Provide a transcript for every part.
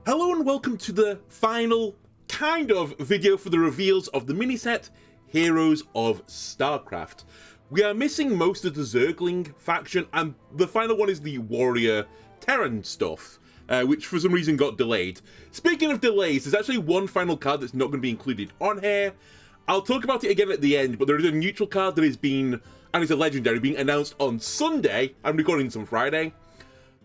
Hello and welcome to the final kind of video for the reveals of the miniset Heroes of Starcraft. We are missing most of the Zergling faction, and the final one is the Warrior Terran stuff, which for some reason got delayed. Speaking of delays, there's actually one final card that's not going to be included on here. I'll talk about it again at the end, but there is a neutral card that is being, and it's a legendary, being announced on Sunday. I'm recording this on Friday.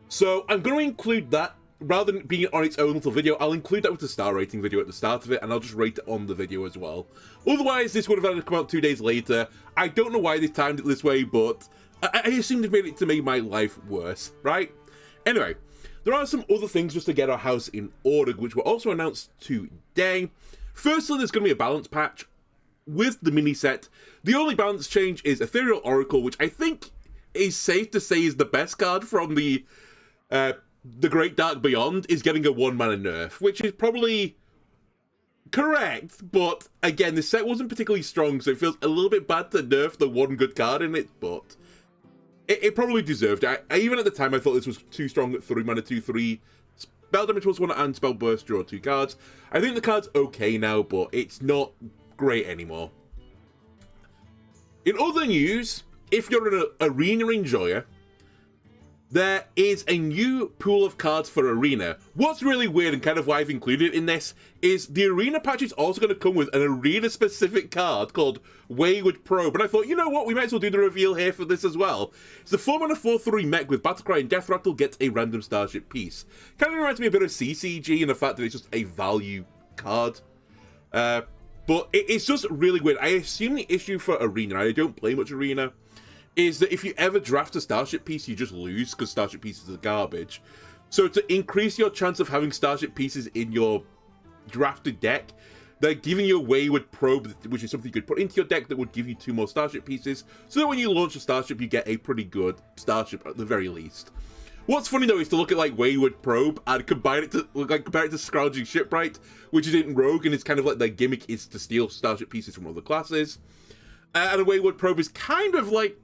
So I'm going to include that. Rather than being on its own little video, I'll include that with the star rating video at the start of it, and I'll just rate it on the video as well. Otherwise, this would have had to come out 2 days later. I don't know why they timed it this way, but I assume they made it to make my life worse, right? Anyway, there are some other things just to get our house in order, which were also announced today. Firstly, there's going to be a balance patch with the mini set. The only balance change is Ethereal Oracle, which I think is safe to say is the best card from the Great Dark Beyond, is getting a 1-mana nerf, which is probably correct, but again, the set wasn't particularly strong, so it feels a little bit bad to nerf the one good card in it, but it probably deserved it. Even at the time, I thought this was too strong at 3-mana, 2/3, spell damage plus 1 and spell burst, draw 2 cards. I think the card's okay now, but it's not great anymore. In other news, if you're an Arena enjoyer, there is a new pool of cards for Arena. What's really weird, and kind of why I've included it in this, is the Arena patch is also going to come with an Arena-specific card called Wayward Probe. And I thought, you know what, we might as well do the reveal here for this as well. It's the 4-mana 4/3 mech with Battlecry and Death Rattle gets a random starship piece. Kind of reminds me a bit of CCG in the fact that it's just a value card. But it's just really weird. I assume the issue for Arena, I don't play much Arena, is that if you ever draft a starship piece, you just lose because starship pieces are garbage. So to increase your chance of having starship pieces in your drafted deck, they're giving you a Wayward Probe, which is something you could put into your deck that would give you 2 more starship pieces, so that when you launch a starship, you get a pretty good starship at the very least. What's funny though is to look at like Wayward Probe and compare it to Scrounging Shipwright, which is in Rogue, and it's kind of like their gimmick is to steal starship pieces from other classes. And a Wayward Probe is kind of like,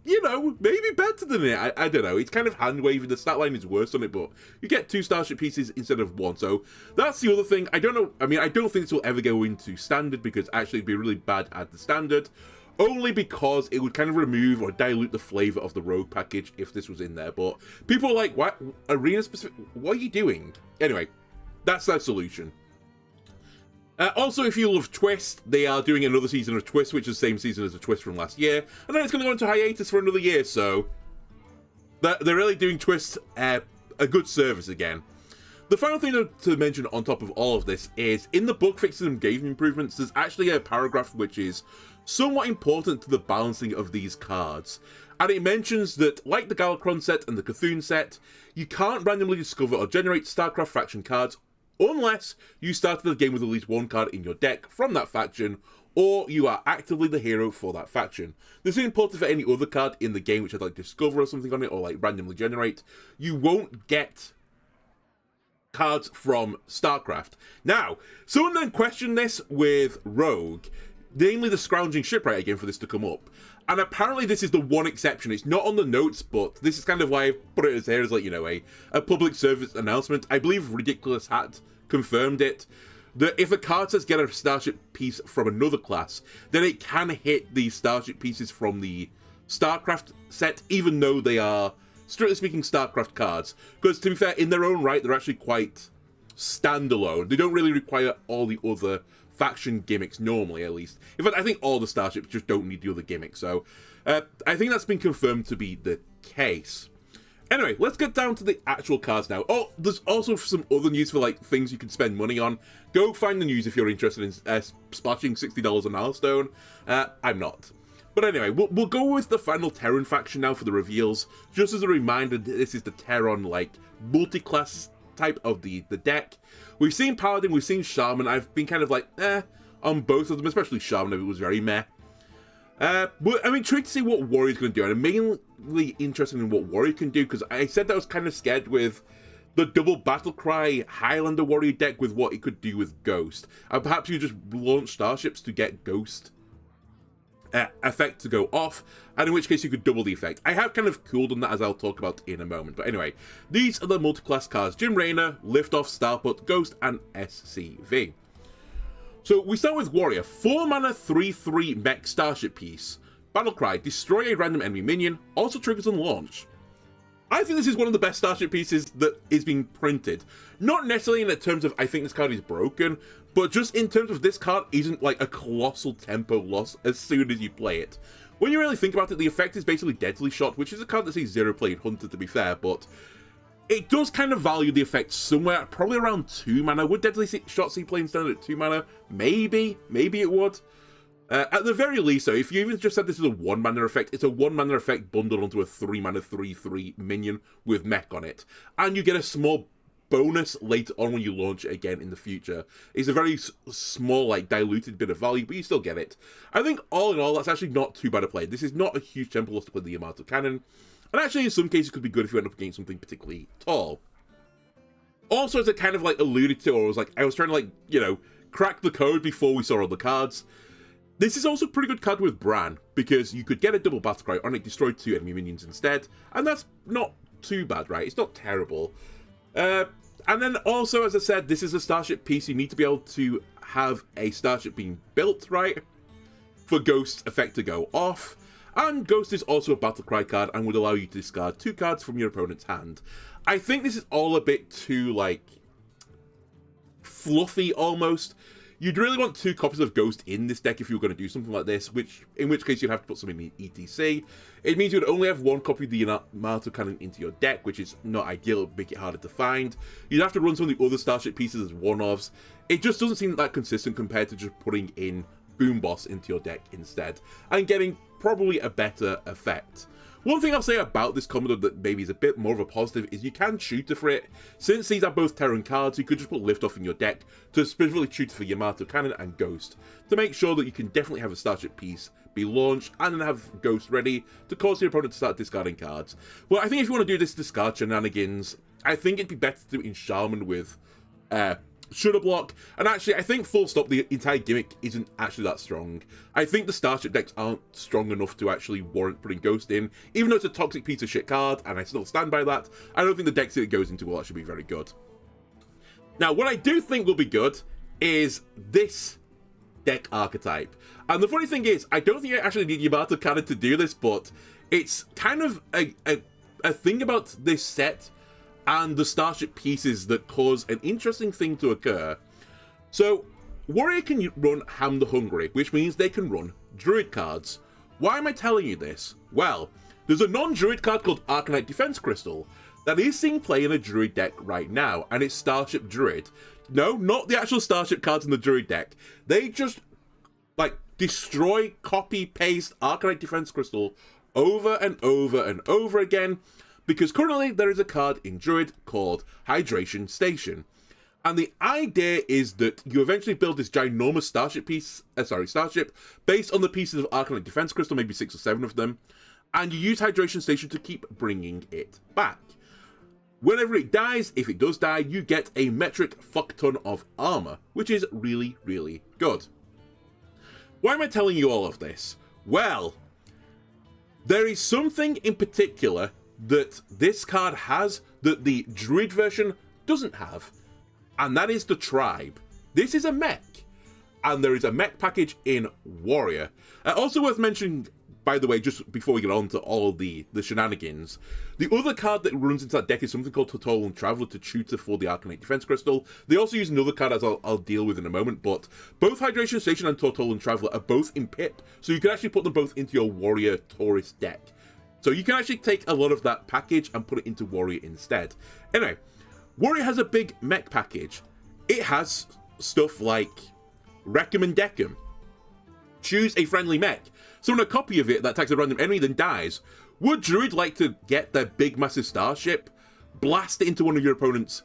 you know, maybe better than it. I don't know. It's kind of hand-wavy. The stat line is worse on it, but you get 2 starship pieces instead of 1. So that's the other thing. I don't know. I mean, I don't think this will ever go into standard because actually it'd be really bad at the standard. Only because it would kind of remove or dilute the flavor of the Rogue package if this was in there. But people are like, what? Arena specific? What are you doing? Anyway, that's their solution. Also, if you love Twist, they are doing another season of Twist, which is the same season as the Twist from last year. And then it's going to go into hiatus for another year, so they're really doing Twist a good service again. The final thing to mention on top of all of this is, in the book fixes and game improvements, there's actually a paragraph which is somewhat important to the balancing of these cards. And it mentions that, like the Galakrond set and the Cthulhu set, you can't randomly discover or generate Starcraft faction cards unless you started the game with at least 1 card in your deck from that faction, or you are actively the hero for that faction. This is important for any other card in the game which I'd like to discover or something on it, or like randomly generate. You won't get cards from Starcraft. Now, someone then questioned this with Rogue, namely the Scrounging Shipwright again, for this to come up. And apparently this is the one exception. It's not on the notes, but this is kind of why I put it as here as, like, you know, a public service announcement. I believe Ridiculous Hat confirmed it, that if a card says get a starship piece from another class, then it can hit the starship pieces from the Starcraft set, even though they are, strictly speaking, Starcraft cards. Because, to be fair, in their own right, they're actually quite standalone. They don't really require all the other faction gimmicks normally, at least. In fact, I think all the starships just don't need the other gimmicks, so I think that's been confirmed to be the case. Anyway, let's get down to the actual cards now. Oh, there's also some other news for like things you can spend money on. Go find the news if you're interested in splashing $60 on Hearthstone. I'm not. But anyway, we'll go with the final Terran faction now for the reveals. Just as a reminder, this is the Terran, like, multi-class type of the deck. We've seen Paladin, we've seen Shaman. I've been kind of like, on both of them, especially Shaman, it was very meh. But I'm intrigued to see what Warrior's going to do, and I'm mainly interested in what Warrior can do, because I said that I was kind of scared with the double Battlecry Highlander Warrior deck with what it could do with Ghost. And perhaps you just launch starships to get Ghost. effect to go off, and in which case you could double the effect. I have kind of cooled on that, as I'll talk about in a moment. But anyway, these are the multi-class cards: Jim Raynor, Liftoff, Starput, Ghost, and SCV. So we start with Warrior. 4 mana, 3/3 mech starship piece. Battlecry: destroy a random enemy minion, also triggers on launch. I think this is one of the best starship pieces that is being printed. Not necessarily in terms of I think this card is broken, but just in terms of this card isn't like a colossal tempo loss as soon as you play it. When you really think about it, the effect is basically Deadly Shot, which is a card that sees 0 play in Hunter, to be fair, but it does kind of value the effect somewhere, probably around 2 mana. Would Deadly Shot see play instead at 2 mana? Maybe it would. At the very least, though, if you even just said this is a 1 mana effect, it's a 1 mana effect bundled onto a 3 mana 3/3 minion with mech on it. And you get a small bonus later on when you launch it again in the future. It's a very small, like, diluted bit of value, but you still get it. I think, all in all, that's actually not too bad a play. This is not a huge tempo loss to play the Yamato Cannon. And actually, in some cases, it could be good if you end up against something particularly tall. Also, as I kind of, like, alluded to, I was trying to, like, you know, crack the code before we saw all the cards. This is also a pretty good card with Bran, because you could get a double Battlecry on it, destroy 2 enemy minions instead, and that's not too bad, right? It's not terrible. And then also, as I said, this is a starship piece. You need to be able to have a starship being built, right, for Ghost effect to go off. And Ghost is also a Battlecry card and would allow you to discard 2 cards from your opponent's hand. I think this is all a bit too, like, fluffy almost. You'd really want 2 copies of Ghost in this deck if you were going to do something like this, in which case you'd have to put some in the ETC. It means you'd only have 1 copy of the Yamato Cannon into your deck, which is not ideal. It would make it harder to find. You'd have to run some of the other starship pieces as one-offs. It just doesn't seem that consistent compared to just putting in Boom Boss into your deck instead, and getting probably a better effect. One thing I'll say about this Commodore that maybe is a bit more of a positive is you can tutor for it. Since these are both Terran cards, you could just put Liftoff in your deck to specifically tutor for Yamato Cannon and Ghost, to make sure that you can definitely have a starship piece be launched and then have Ghost ready to cause your opponent to start discarding cards. Well, I think if you want to do this discard shenanigans, I think it'd be better to do it in Shaman with Shudder Block, and actually I think full stop the entire gimmick isn't actually that strong. I think the starship decks aren't strong enough to actually warrant putting Ghost in, even though it's a toxic piece of shit card, and I still stand by that. I don't think the decks that it goes into will actually be very good. Now, what I do think will be good is this deck archetype. And the funny thing is, I don't think I actually need Yamato Cannon to do this, but it's kind of a thing about this set and the starship pieces that cause an interesting thing to occur. So, Warrior can run Ham the Hungry, which means they can run Druid cards. Why am I telling you this? Well, there's a non-Druid card called Arcanite Defense Crystal that is seeing play in a Druid deck right now, and it's Starship Druid. No, not the actual Starship cards in the Druid deck. They just, like, destroy, copy, paste Arcanite Defense Crystal over and over and over again, because currently there is a card in Druid called Hydration Station. And the idea is that you eventually build this ginormous starship starship, based on the pieces of Arcanite Defense Crystal, maybe 6 or 7 of them, and you use Hydration Station to keep bringing it back. Whenever it dies, if it does die, you get a metric fuck-ton of armor, which is really, really good. Why am I telling you all of this? Well, there is something in particular that this card has that the Druid version doesn't have, and that is the Tribe. This is a mech, and there is a mech package in Warrior. Also worth mentioning, by the way, just before we get on to all the shenanigans, the other card that runs into that deck is something called Total Traveler to tutor for the Arcanite Defense Crystal. They also use another card, as I'll deal with in a moment, but both Hydration Station and Total Traveler are both in Pip, so you can actually put them both into your Warrior Taurus deck. So you can actually take a lot of that package and put it into Warrior instead. Anyway, Warrior has a big mech package. It has stuff like Recommend Deckham. Choose a friendly mech. So on a copy of it that attacks a random enemy then dies, would Druid like to get their big massive starship, blast it into one of your opponent's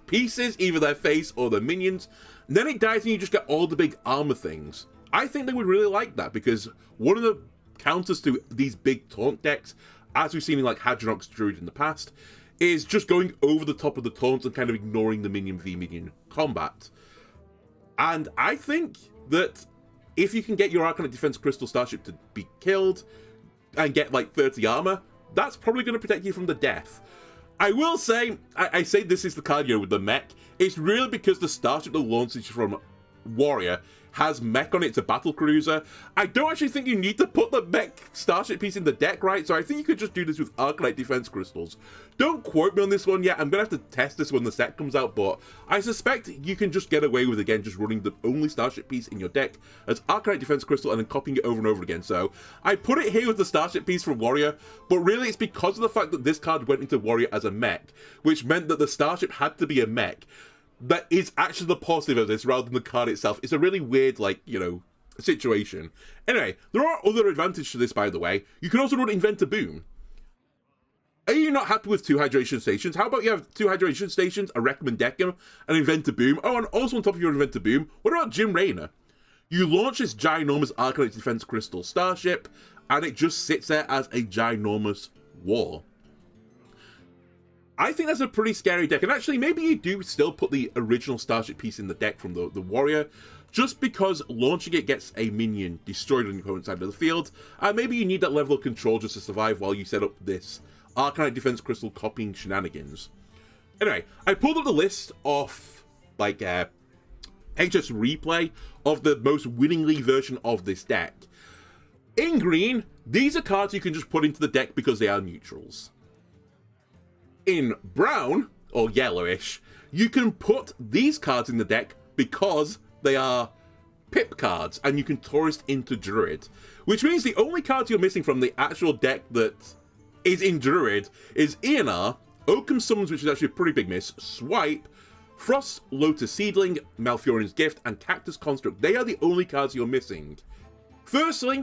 pieces, either their face or their minions, and then it dies and you just get all the big armor things? I think they would really like that, because one of the counters to these big taunt decks, as we've seen in like Hadronox Druid in the past, is just going over the top of the taunt and kind of ignoring the minion v minion combat. And I think that if you can get your Arcanite Defense Crystal Starship to be killed and get like 30 armor, that's probably going to protect you from the death. I will say, I say this is the card, you know, with the mech. It's really because the Starship that launches from Warrior has mech on it. It's a battle cruiser. I don't actually think you need to put the mech Starship piece in the deck, right? So I think you could just do this with Arcanite Defense Crystals. Don't quote me on this one yet. I'm going to have to test this when the set comes out, but I suspect you can just get away with, again, just running the only Starship piece in your deck as Arcanite Defense Crystal and then copying it over and over again. So I put it here with the Starship piece from Warrior, but really it's because of the fact that this card went into Warrior as a mech, which meant that the Starship had to be a mech. That is actually the positive of this rather than the card itself. It's a really weird, like, you know, situation. Anyway, there are other advantages to this, by the way. You can also run Inventor Boom. Are you not happy with 2 hydration stations? How about you have 2 hydration stations, a Recommend Deckham, and Inventor Boom? Oh, and also on top of your Inventor Boom, what about Jim Raynor? You launch this ginormous Arcanite Defense Crystal Starship, and it just sits there as a ginormous wall. I think that's a pretty scary deck, and actually maybe you do still put the original Starship piece in the deck from the Warrior, just because launching it gets a minion destroyed on your opponent's side of the field, and maybe you need that level of control just to survive while you set up this Arcanite Defense Crystal copying shenanigans. Anyway, I pulled up the list of, like, HS Replay of the most winningly version of this deck. In green, these are cards you can just put into the deck because they are neutrals. In brown, or yellowish, you can put these cards in the deck because they are pip cards, and you can tourist into Druid. Which means the only cards you're missing from the actual deck that is in Druid is ENR, Oakham Summons, which is actually a pretty big miss, Swipe, Frost Lotus Seedling, Malfurion's Gift, and Cactus Construct. They are the only cards you're missing. Firstly,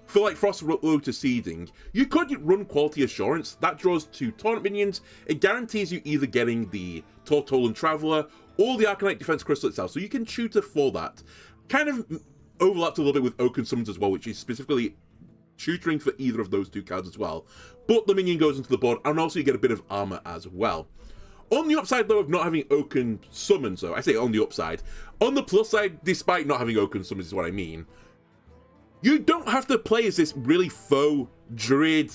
for like Frost Lotus Seeding, you could run Quality Assurance. That draws 2 Taunt minions. It guarantees you either getting the Tortolan Traveler or the Arcanite Defense Crystal itself, so you can tutor for that. Kind of overlaps a little bit with Oaken Summons as well, which is specifically tutoring for either of those 2 cards as well. But the minion goes into the board, and also you get a bit of armor as well. On the upside, though, of not having Oaken Summons, though, I say on the upside. On the plus side, despite not having Oaken Summons is what I mean, you don't have to play as this really faux Druid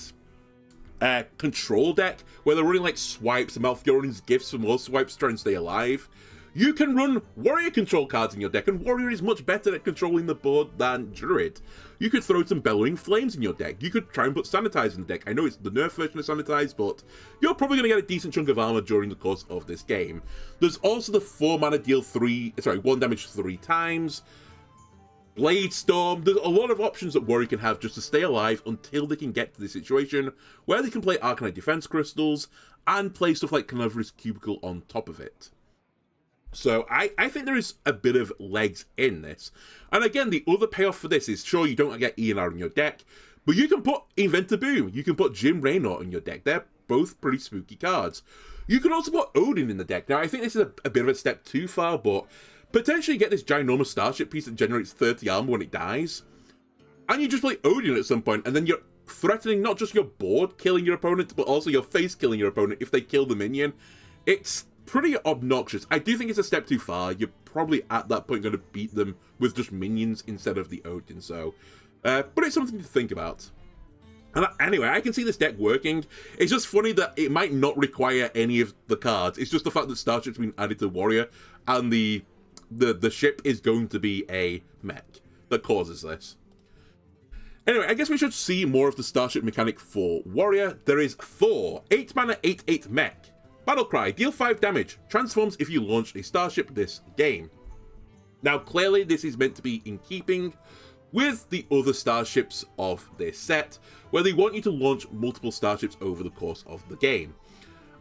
control deck where they're running like Swipes and Malfurion's Gifts for more Swipes to try and stay alive. You can run Warrior control cards in your deck, and Warrior is much better at controlling the board than Druid. You could throw some Bellowing Flames in your deck. You could try and put Sanitize in the deck. I know it's the nerf version of Sanitize, but you're probably going to get a decent chunk of armor during the course of this game. There's also the 4 mana deal 1 damage 3 times. Blade Storm. There's a lot of options that Warrior can have just to stay alive until they can get to this situation where they can play Arcanite Defense Crystals and play stuff like Carnivorous Cubicle on top of it. So I think there is a bit of legs in this. And again, the other payoff for this is, sure, you don't get ENR in your deck, but you can put Inventor Boom, you can put Jim Raynor in your deck. They're both pretty spooky cards. You can also put Odin in the deck. Now, I think this is a bit of a step too far, but potentially get this ginormous Starship piece that generates 30 armor when it dies, and you just play Odin at some point, and then you're threatening not just your board killing your opponent, but also your face killing your opponent if they kill the minion. It's pretty obnoxious. I do think it's a step too far. You're probably at that point going to beat them with just minions instead of the Odin, so but it's something to think about. And anyway, I can see this deck working. It's just funny that it might not require any of the cards. It's just the fact that Starship's been added to Warrior, and the ship is going to be a mech that causes this. Anyway, I guess we should see more of the Starship mechanic for Warrior. There is 4 8 mana 8/8 mech. Battlecry, deal 5 damage, transforms if you launch a Starship this game. Now, clearly this is meant to be in keeping with the other Starships of this set, where they want you to launch multiple Starships over the course of the game.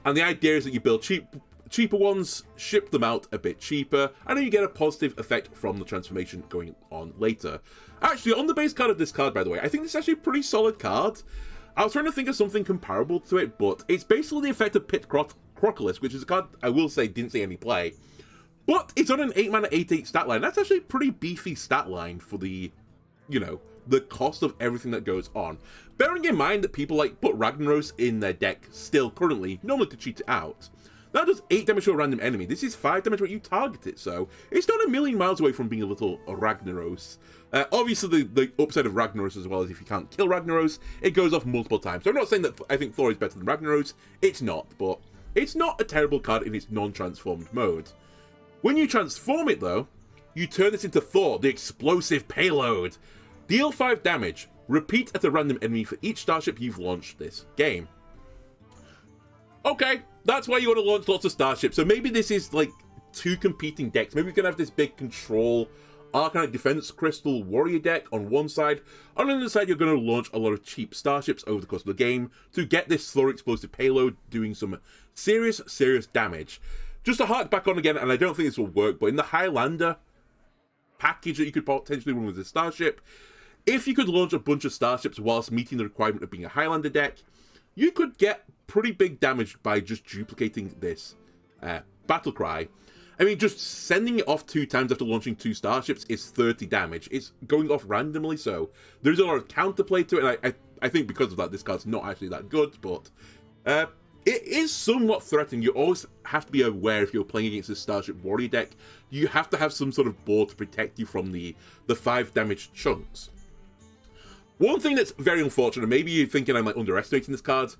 And the idea is that you build cheaper ones, ship them out a bit cheaper, and then you get a positive effect from the transformation going on later. Actually, on the base card of this card, by the way, I think this is actually a pretty solid card. I was trying to think of something comparable to it, but it's basically the effect of Pit Crocolis, which is a card I will say didn't see any play. But it's on an 8 mana 8/8 stat line. That's actually a pretty beefy stat line for the, you know, the cost of everything that goes on. Bearing in mind that people like put Ragnaros in their deck still currently, normally to cheat it out. That does 8 damage to a random enemy. This is 5 damage when you target it, so it's not a million miles away from being a little Ragnaros. Obviously, the upside of Ragnaros as well is if you can't kill Ragnaros, it goes off multiple times. So I'm not saying that I think Thor is better than Ragnaros. It's not, but it's not a terrible card in its non-transformed mode. When you transform it, though, you turn this into Thor, the explosive payload. Deal 5 damage. Repeat at a random enemy for each starship you've launched this game. Okay, that's why you want to launch lots of starships. So maybe this is like 2 competing decks. Maybe we can have this big control Arcanite Defense Crystal Warrior deck on one side. On the other side, you're going to launch a lot of cheap starships over the course of the game to get this Thor explosive payload doing some serious damage. Just to hark back on again, and I don't think this will work, but in the Highlander package that you could potentially run with this starship, if you could launch a bunch of starships whilst meeting the requirement of being a Highlander deck, you could get pretty big damage by just duplicating this battle cry. I mean, just sending it off 2 times after launching 2 starships is 30 damage. It's going off randomly, so there's a lot of counterplay to it, and I think because of that, this card's not actually that good, but it is somewhat threatening. You always have to be aware if you're playing against a Starship Warrior deck, you have to have some sort of board to protect you from the 5 damage chunks. One thing that's very unfortunate, maybe you're thinking I'm like underestimating this card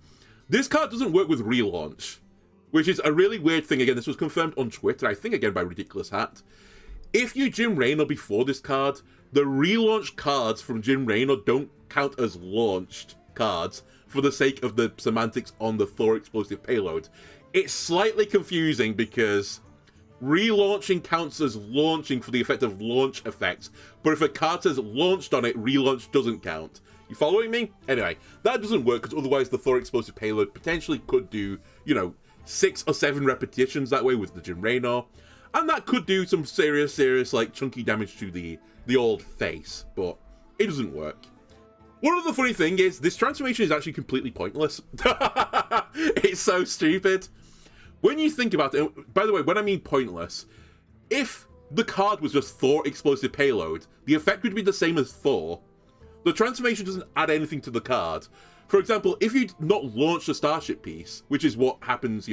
doesn't work with relaunch, which is a really weird thing. Again, this was confirmed on Twitter, I think again by Ridiculous Hat. If you Jim Raynor before this card, the relaunch cards from Jim Raynor don't count as launched cards for the sake of the semantics on the Thor explosive payload. It's slightly confusing because relaunching counts as launching for the effect of launch effects, but if a card says launched on it, relaunch doesn't count. You following me? Anyway, that doesn't work because otherwise the Thor explosive payload potentially could do, 6 or 7 repetitions that way with the Jim Raynor, and that could do some serious, like, chunky damage to the old face, but it doesn't work. One other funny thing is, this transformation is actually completely pointless. It's so stupid. When you think about it, by the way, when I mean pointless, if the card was just Thor explosive payload, the effect would be the same as Thor. The transformation doesn't add anything to the card. For example, if you not launch a starship piece, which is what happens,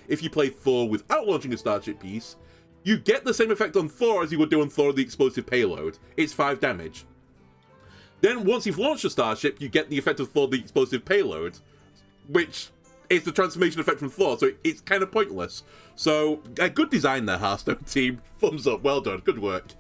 if you play Thor without launching a starship piece, you get the same effect on Thor as you would do on Thor the explosive payload. It's 5 damage. Then once you've launched a starship, you get the effect of Thor the explosive payload, which is the transformation effect from Thor, so it's kind of pointless. So, good design there, Hearthstone team. Thumbs up, well done, good work.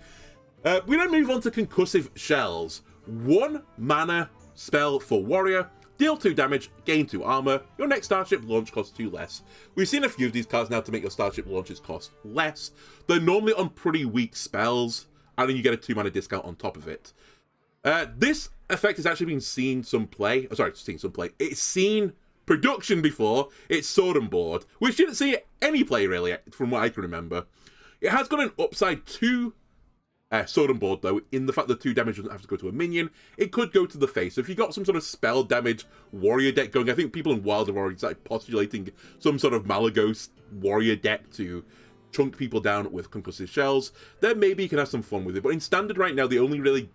We then move on to Concussive Shells. 1 mana spell for Warrior, deal 2 damage, gain 2 armor, your next starship launch costs 2 less. We've seen a few of these cards now to make your starship launches cost less. They're normally on pretty weak spells, and then you get a 2 mana discount on top of it. This effect has actually been seen some play. It's seen production before. It's Sword and Board, which didn't see any play really, from what I can remember. It has got an upside to Sword and Board, though, in the fact that 2 damage doesn't have to go to a minion. It could go to the face. So if you got some sort of spell damage warrior deck going, I think people in Wild have already started postulating some sort of Malagos warrior deck to chunk people down with Concussive Shells, then maybe you can have some fun with it. But in Standard right now, the only really,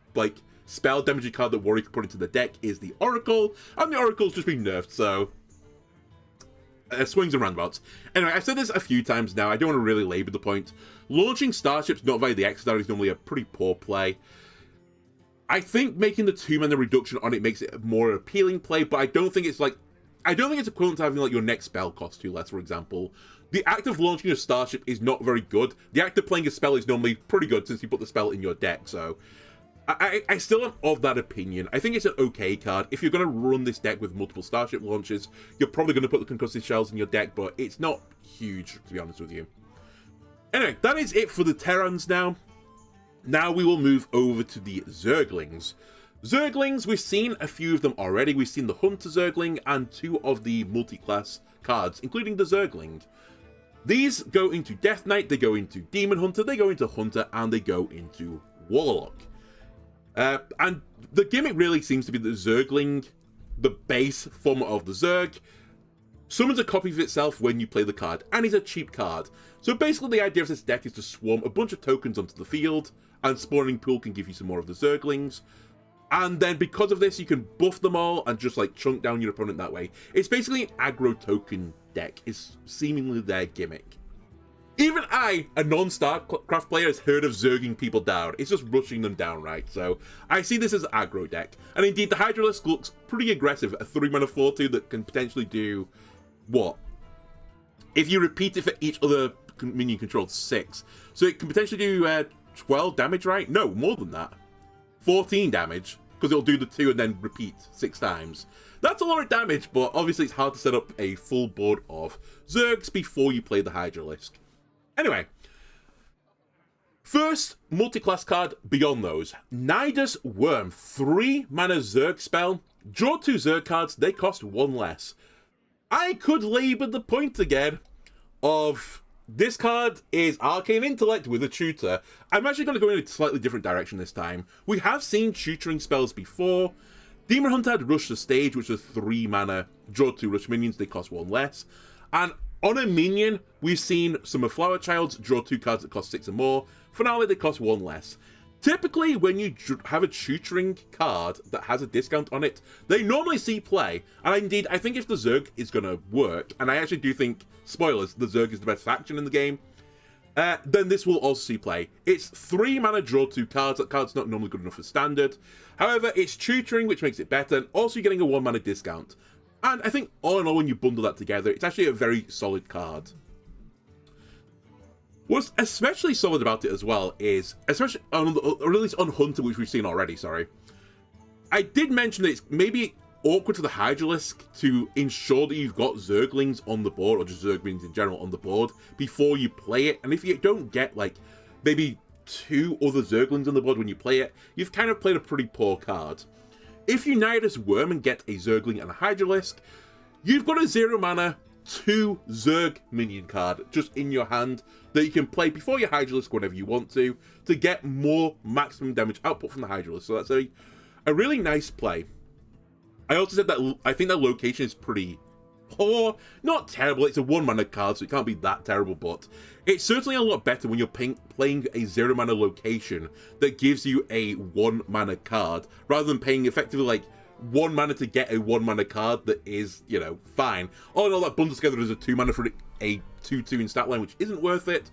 spell damaging card that Warrior can put into the deck is the Oracle, and the Oracle's just been nerfed, so swings and roundabouts. Anyway, I've said this a few times now, I don't want to really labour the point. Launching starships not via the Exodus is normally a pretty poor play. I think making the 2 mana reduction on it makes it a more appealing play, but I don't think it's equivalent to having your next spell cost 2 less, for example. The act of launching a starship is not very good. The act of playing a spell is normally pretty good since you put the spell in your deck, so I still am of that opinion. I think it's an okay card. If you're going to run this deck with multiple starship launches, you're probably going to put the Concussive Shells in your deck, but it's not huge, to be honest with you. Anyway, that is it for the Terrans now. Now we will move over to the Zerglings. Zerglings, we've seen a few of them already. We've seen the Hunter Zergling and 2 of the multi-class cards, including the Zergling. These go into Death Knight, they go into Demon Hunter, they go into Hunter, and they go into Warlock. And the gimmick really seems to be that Zergling, the base form of the Zerg, summons a copy of itself when you play the card, and is a cheap card. So basically the idea of this deck is to swarm a bunch of tokens onto the field, and Spawning Pool can give you some more of the Zerglings. And then because of this, you can buff them all and just chunk down your opponent that way. It's basically an aggro token deck is seemingly their gimmick. Even I, a non-StarCraft player, has heard of zerging people down. It's just rushing them down, right? So I see this as an aggro deck. And indeed, the Hydralisk looks pretty aggressive. A 3-mana 4/2 that can potentially do, what? If you repeat it for each other minion controlled, 6. So it can potentially do 12 damage, right? No, more than that. 14 damage, because it'll do the 2 and then repeat 6 times. That's a lot of damage, but obviously it's hard to set up a full board of Zergs before you play the Hydralisk. Anyway, first multi-class card beyond those. Nidus Worm, 3-mana Zerg spell. Draw 2 Zerg cards, they cost 1 less. I could labor the point again of this card is Arcane Intellect with a tutor. I'm actually going to go in a slightly different direction this time. We have seen tutoring spells before. Demon Hunter had Rush the Stage, which is 3-mana, draw 2 Rush minions, they cost 1 less. And on a minion, we've seen some of Flower Child's, draw 2 cards that cost 6 or more. Finale, they cost 1 less. Typically, when you have a tutoring card that has a discount on it, they normally see play. And indeed, I think if the Zerg is going to work, and I actually do think, spoilers, the Zerg is the best faction in the game, then this will also see play. It's 3-mana, draw 2 cards. That card's not normally good enough for standard. However, it's tutoring, which makes it better, and also you're getting a 1-mana discount. And I think, all in all, when you bundle that together, it's actually a very solid card. What's especially solid about it as well is, especially on or at least on Hunter, which we've seen already, sorry. I did mention that it's maybe awkward for the Hydralisk to ensure that you've got Zerglings on the board, or just Zerg minions in general on the board, before you play it. And if you don't get, like, maybe 2 other Zerglings on the board when you play it, you've kind of played a pretty poor card. If you Nidus Worm and get a Zergling and a Hydralisk, you've got a 0-mana, 2 Zerg minion card just in your hand that you can play before your Hydralisk whenever you want to get more maximum damage output from the Hydralisk. So that's a really nice play. I also said that I think that location is pretty poor. Not terrible, it's a 1-mana card, so it can't be that terrible, but it's certainly a lot better when you're playing a 0-mana location that gives you a 1-mana card, rather than paying effectively like 1 mana to get a 1-mana card that is, you know, fine. All in all, that bundles together as a 2-mana for a 2/2 in stat line, which isn't worth it.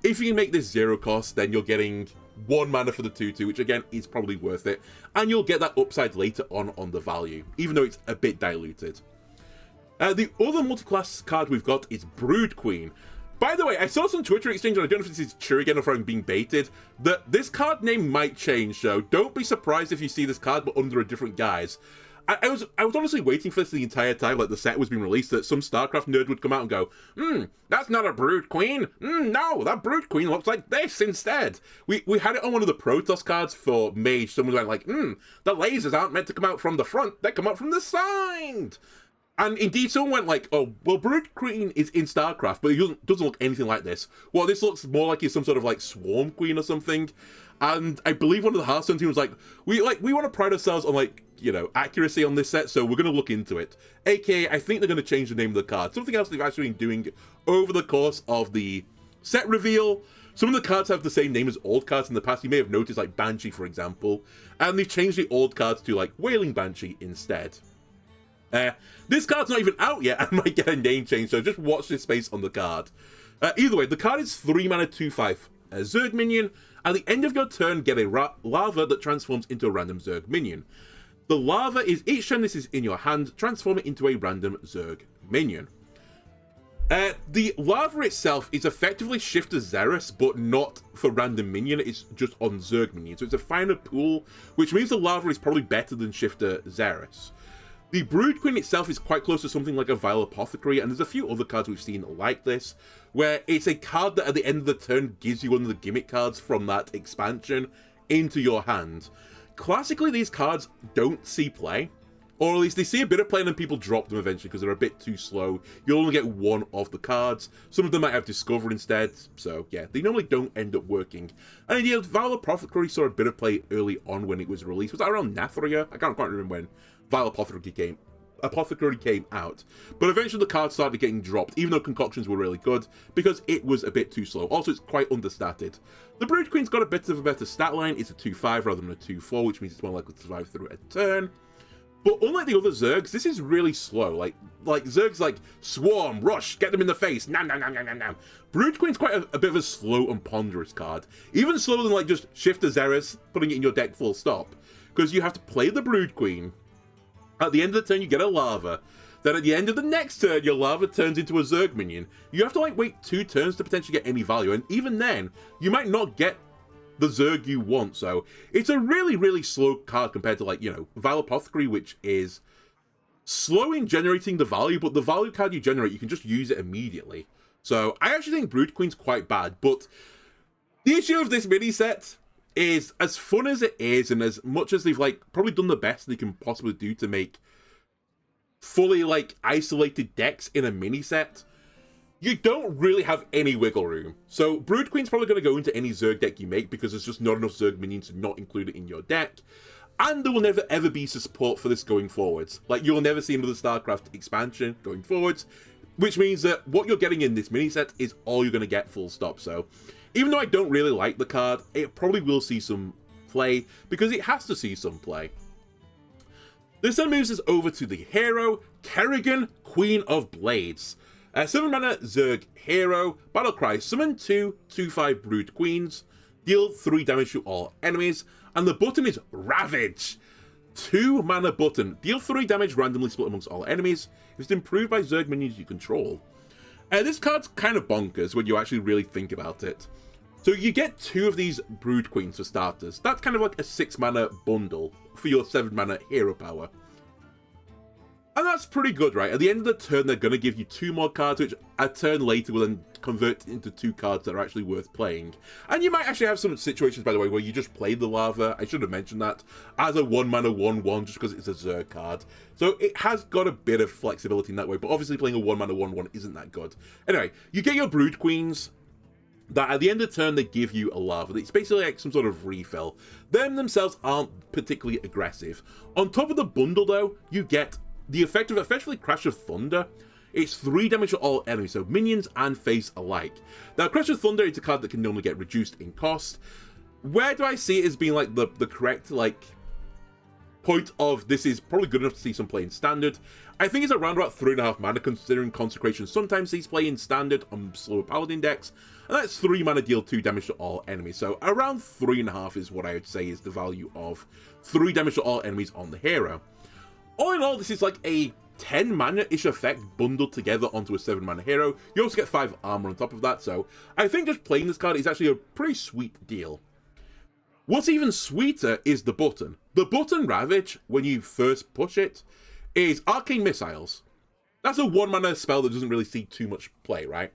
If you can make this 0 cost, then you're getting 1 mana for the 2/2, which again is probably worth it. And you'll get that upside later on the value, even though it's a bit diluted. The other multi-class card we've got is Brood Queen. By the way, I saw some Twitter exchange, and I don't know if this is true again or if I'm being baited, that this card name might change, so don't be surprised if you see this card but under a different guise. I was honestly waiting for this the entire time, like the set was being released, that some StarCraft nerd would come out and go, that's not a Brood Queen. No, that Brood Queen looks like this instead. We had it on one of the Protoss cards for Mage. Someone went like, the lasers aren't meant to come out from the front, they come out from the side. And indeed, someone went like, oh, well, Brood Queen is in StarCraft, but it doesn't look anything like this. Well, this looks more like he's some sort of like Swarm Queen or something. And I believe one of the Hearthstone team was like, we want to pride ourselves on, like, you know, accuracy on this set, so we're going to look into it. AKA, I think they're going to change the name of the card. Something else they've actually been doing over the course of the set reveal. Some of the cards have the same name as old cards in the past. You may have noticed, like Banshee, for example. And they've changed the old cards to, like, Wailing Banshee instead. This card's not even out yet and might get a name change, so just watch this space on the card. Either way, the card is 3-mana 2/5 Zerg minion. At the end of your turn, get a lava that transforms into a random Zerg minion. The lava is, each time this is in your hand, transform it into a random Zerg minion. The lava itself is effectively Shifter Xeris, but not for random minion, it's just on Zerg minion. So it's a finer pool, which means the lava is probably better than Shifter Xeris. The Brood Queen itself is quite close to something like a Vile Apothecary, and there's a few other cards we've seen like this, where it's a card that at the end of the turn gives you one of the gimmick cards from that expansion into your hand. Classically, these cards don't see play, or at least they see a bit of play and then people drop them eventually because they're a bit too slow. You'll only get one of the cards. Some of them might have Discover instead, so yeah, they normally don't end up working. And yeah, Vile Apothecary saw a bit of play early on when it was released. Was that around Nathria? I can't quite remember when Vile Apothecary came out, but eventually the card started getting dropped, even though concoctions were really good, because it was a bit too slow. Also, it's quite understated. The Brood Queen's got a bit of a better stat line. It's a 2/5 rather than a 2/4, which means it's more likely to survive through a turn. But unlike the other Zergs, this is really slow. Like Zergs like Swarm, Rush, get them in the face, nam nam nam nam nam nam. Brood Queen's quite a bit of a slow and ponderous card. Even slower than like just Shift to Xeris, putting it in your deck full stop. Because you have to play the Brood Queen. At the end of the turn, you get a Lava. Then at the end of the next turn, your Lava turns into a Zerg minion. You have to like wait 2 turns to potentially get any value. And even then, you might not get the Zerg you want. So it's a really, really slow card compared to like, you know, Vile Apothecary, which is slow in generating the value, but the value card you generate, you can just use it immediately. So I actually think Brood Queen's quite bad, but the issue of this mini set is, as fun as it is, and as much as they've like probably done the best they can possibly do to make fully like isolated decks in a mini set, you don't really have any wiggle room. So Brood Queen's probably going to go into any Zerg deck you make because there's just not enough Zerg minions to not include it in your deck. And there will never ever be support for this going forwards. Like, you'll never see another StarCraft expansion going forwards, which means that what you're getting in this mini set is all you're going to get, full stop. So even though I don't really like the card, it probably will see some play because it has to see some play. This then moves us over to the hero, Kerrigan, Queen of Blades. 7 mana Zerg hero, Battlecry, summon 2 2/5 Brood Queens, deal 3 damage to all enemies, and the button is Ravage. 2 mana button, deal 3 damage randomly split amongst all enemies. It's improved by Zerg minions you control. This card's kind of bonkers when you actually really think about it. So you get 2 of these Brood Queens for starters. That's kind of like a 6 mana bundle for your 7 mana hero power. And that's pretty good, right? At the end of the turn, they're going to give you 2 more cards, which a turn later will then convert into 2 cards that are actually worth playing. And you might actually have some situations, by the way, where you just play the Lava, I should have mentioned that, as a 1 mana 1/1 just because it's a Zerg card. So it has got a bit of flexibility in that way, but obviously playing a 1 mana 1/1 isn't that good. Anyway, you get your Brood Queens, that at the end of the turn they give you a Lava. It's basically like some sort of refill. Them themselves aren't particularly aggressive. On top of the bundle though, you get the effect of effectively Crash of Thunder. It's 3 damage to all enemies, so minions and face alike. Now, Crash of Thunder is a card that can normally get reduced in cost. Where do I see it as being like the correct like point of this is probably good enough to see some play in Standard? I think it's around about 3.5 mana, considering Consecration sometimes sees play in Standard on slower Paladin decks, and that's 3 mana, deal 2 damage to all enemies. So around 3.5 is what I would say is the value of 3 damage to all enemies on the hero. All in all, this is like a 10 mana-ish effect bundled together onto a 7 mana hero. You also get 5 armor on top of that, so I think just playing this card is actually a pretty sweet deal. What's even sweeter is the button. The button Ravage, when you first push it, is Arcane Missiles. That's a 1 mana spell that doesn't really see too much play, right?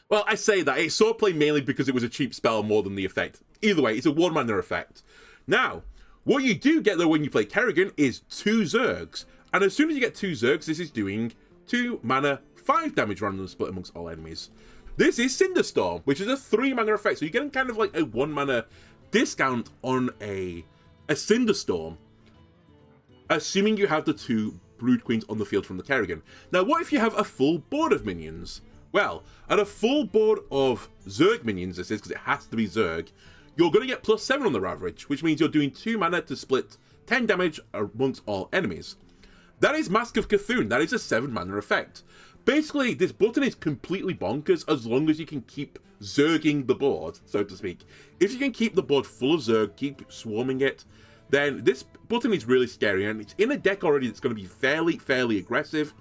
Well, I say that. It saw play mainly because it was a cheap spell more than the effect. Either way, it's a 1 mana effect. Now, what you do get though when you play Kerrigan is 2 Zergs. And as soon as you get 2 Zergs, this is doing 2 mana, 5 damage random split amongst all enemies. This is Cinderstorm, which is a 3 mana effect. So you're getting kind of like a 1 mana discount on a Cinderstorm, assuming you have the 2 Brood Queens on the field from the Kerrigan. Now, what if you have a full board of minions? Well, at a full board of Zerg minions, this is because it has to be Zerg, you're going to get +7 on the Ravage, which means you're doing 2 mana to split 10 damage amongst all enemies. That is Mask of Cthulhu. That is a 7 mana effect. Basically, this button is completely bonkers as long as you can keep Zerging the board, so to speak. If you can keep the board full of Zerg, keep swarming it, then this button is really scary, and it's in a deck already that's going to be fairly aggressive.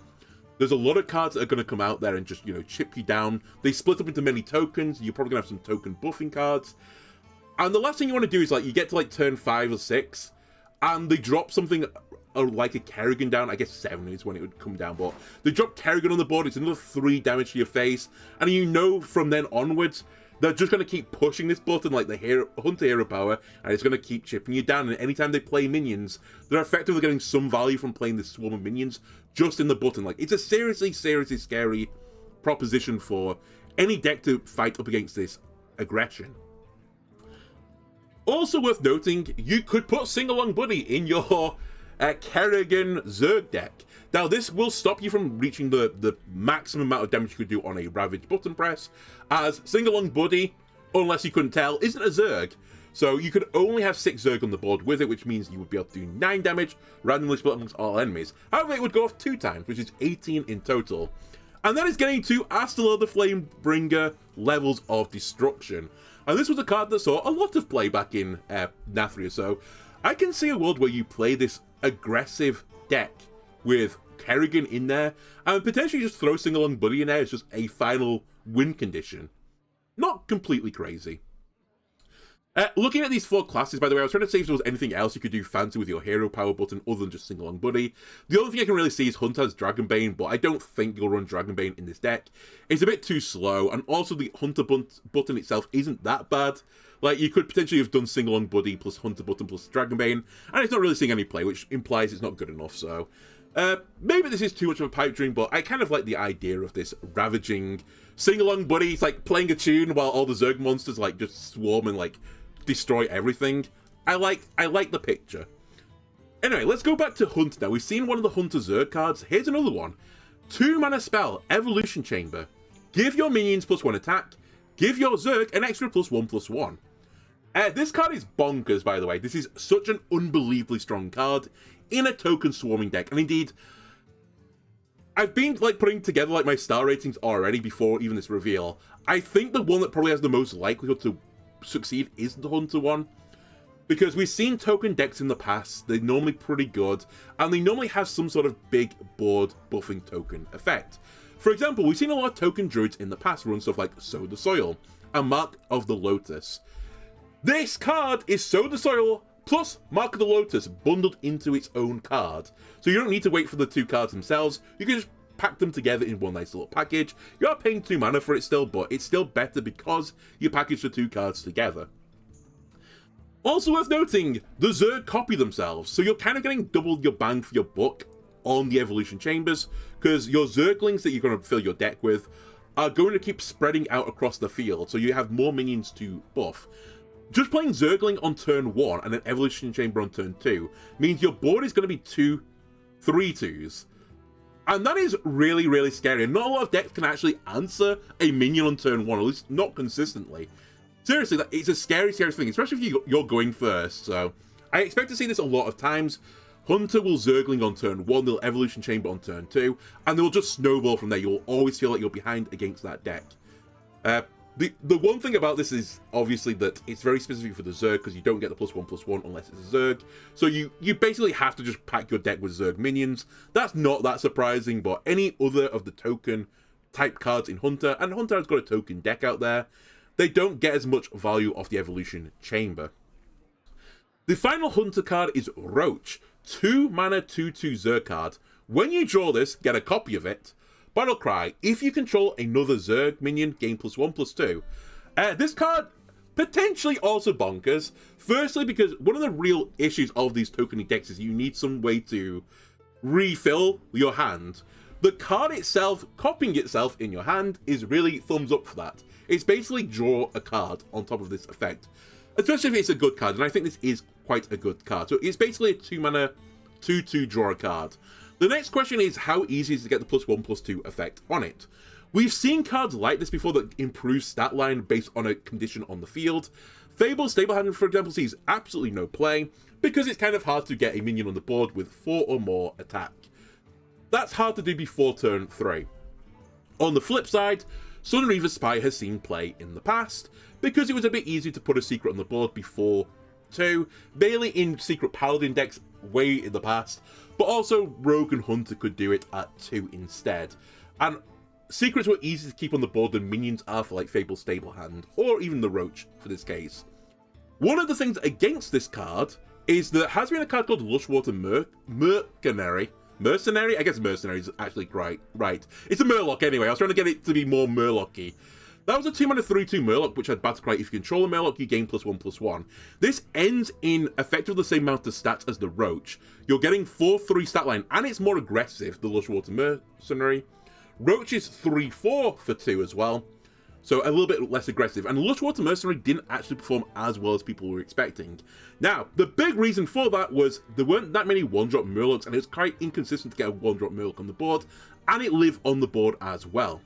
There's a lot of cards that are going to come out there and just, you know, chip you down. They split up into many tokens. You're probably going to have some token buffing cards. And the last thing you want to do is, like, you get to, like, turn 5 or 6, and they drop something like a Kerrigan down. I guess 7 is when it would come down, but they drop Kerrigan on the board. It's another 3 damage to your face, and you know from then onwards, they're just going to keep pushing this button like the Hunter hero power, and it's going to keep chipping you down. And anytime they play minions, they're effectively getting some value from playing this swarm of minions just in the button. Like, it's a seriously scary proposition for any deck to fight up against this aggression. Also worth noting, you could put Sing-Along Buddy in your Kerrigan Zerg deck. Now, this will stop you from reaching the maximum amount of damage you could do on a Ravage button press, as Sing-Along Buddy, unless you couldn't tell, isn't a Zerg. So you could only have 6 Zerg on the board with it, which means you would be able to do 9 damage, randomly split amongst all enemies. However, it would go off 2 times, which is 18 in total. And that is getting to Astral the Flamebringer levels of destruction. And this was a card that saw a lot of play back in Nathria, so I can see a world where you play this aggressive deck with Kerrigan in there, and potentially just throw Sing-Along Buddy in there as just a final win condition. Not completely crazy. Looking at these 4 classes, by the way, I was trying to see if there was anything else you could do fancy with your hero power button other than just Sing-Along Buddy. The only thing I can really see is Hunt has Dragonbane, but I don't think you'll run Dragonbane in this deck. It's a bit too slow, and also the Hunter button itself isn't that bad. Like, you could potentially have done Sing-Along Buddy plus Hunter button plus Dragonbane, and it's not really seeing any play, which implies it's not good enough, so... maybe this is too much of a pipe dream, but I kind of like the idea of this ravaging Sing-Along Buddy. It's like playing a tune while all the Zerg monsters, like, just swarm and, like, destroy everything. I like the picture. Anyway, let's go back to Hunt now. We've seen one of the Hunter Zerg cards. Here's another one. 2 mana spell, Evolution Chamber. Give your minions +1 attack. Give your Zerg an extra +1/+1. This card is bonkers, by the way. This is such an unbelievably strong card in a token swarming deck. And indeed, I've been like putting together like my star ratings already before even this reveal. I think the one that probably has the most likelihood to succeed is the Hunter one, because we've seen token decks in the past. They're normally pretty good, and they normally have some sort of big board buffing token effect. For example, we've seen a lot of token druids in the past run stuff like Sow the Soil and Mark of the Lotus. This card is Sow the Soil plus Mark of the Lotus bundled into its own card, so you don't need to wait for the 2 cards themselves. You can just pack them together in one nice little package. You are paying 2 mana for it still, but it's still better because you package the 2 cards together. Also worth noting, the Zerg copy themselves, so you're kind of getting double your bang for your buck on the Evolution Chambers, because your Zerglings that you're going to fill your deck with are going to keep spreading out across the field, so you have more minions to buff. Just playing Zergling on turn 1 and an Evolution Chamber on turn 2 means your board is going to be 2 3/2s. And that is really, really scary. And not a lot of decks can actually answer a minion on turn 1, at least not consistently. Seriously, it's a scary, scary thing, especially if you're going first. So I expect to see this a lot of times. Hunter will Zergling on turn 1, they'll Evolution Chamber on turn 2, and they'll just snowball from there. You'll always feel like you're behind against that deck. The one thing about this is obviously that it's very specific for the Zerg, because you don't get the +1/+1 unless it's a Zerg. So you basically have to just pack your deck with Zerg minions. That's not that surprising, but any other of the token type cards in Hunter, and Hunter has got a token deck out there, they don't get as much value off the Evolution Chamber. The final Hunter card is Roach. 2 mana 2/2 Zerg card. When you draw this, get a copy of it. Battle Cry. If you control another Zerg minion, gain +1/+2. This card potentially also bonkers. Firstly, because one of the real issues of these tokening decks is you need some way to refill your hand. The card itself, copying itself in your hand, is really thumbs up for that. It's basically draw a card on top of this effect, especially if it's a good card, and I think this is quite a good card. So it's basically a 2 mana 2/2 draw a card. The next question is how easy is it to get the +1/+2 effect on it. We've seen cards like this before that improve stat line based on a condition on the field. Fable Stablehand, for example, sees absolutely no play because it's kind of hard to get a minion on the board with 4 or more attack. That's hard to do before turn 3. On the flip side, Sunreaver Spy has seen play in the past because it was a bit easier to put a secret on the board before 2, mainly in Secret Paladin decks way in the past, but also Rogue and Hunter could do it at 2 instead. And secrets were easier to keep on the board than minions are for like Fable Stablehand, or even the Roach for this case. One of the things against this card is there has been a card called Lushwater Mercenary. Mercenary? I guess Mercenary is actually right. It's a Murloc anyway. I was trying to get it to be more Murloc-y. That was a 2 mana 3/2 Murloc, which had Battlecry. If you control a Murloc, you gain +1/+1. This ends in effectively the same amount of stats as the Roach. You're getting 4/3 stat line, and it's more aggressive, the Lushwater Mercenary. Roach is 3/4 for 2 as well, so a little bit less aggressive. And Lushwater Mercenary didn't actually perform as well as people were expecting. Now, the big reason for that was there weren't that many 1-drop Murlocs, and it was quite inconsistent to get a 1-drop Murloc on the board, and it lived on the board as well.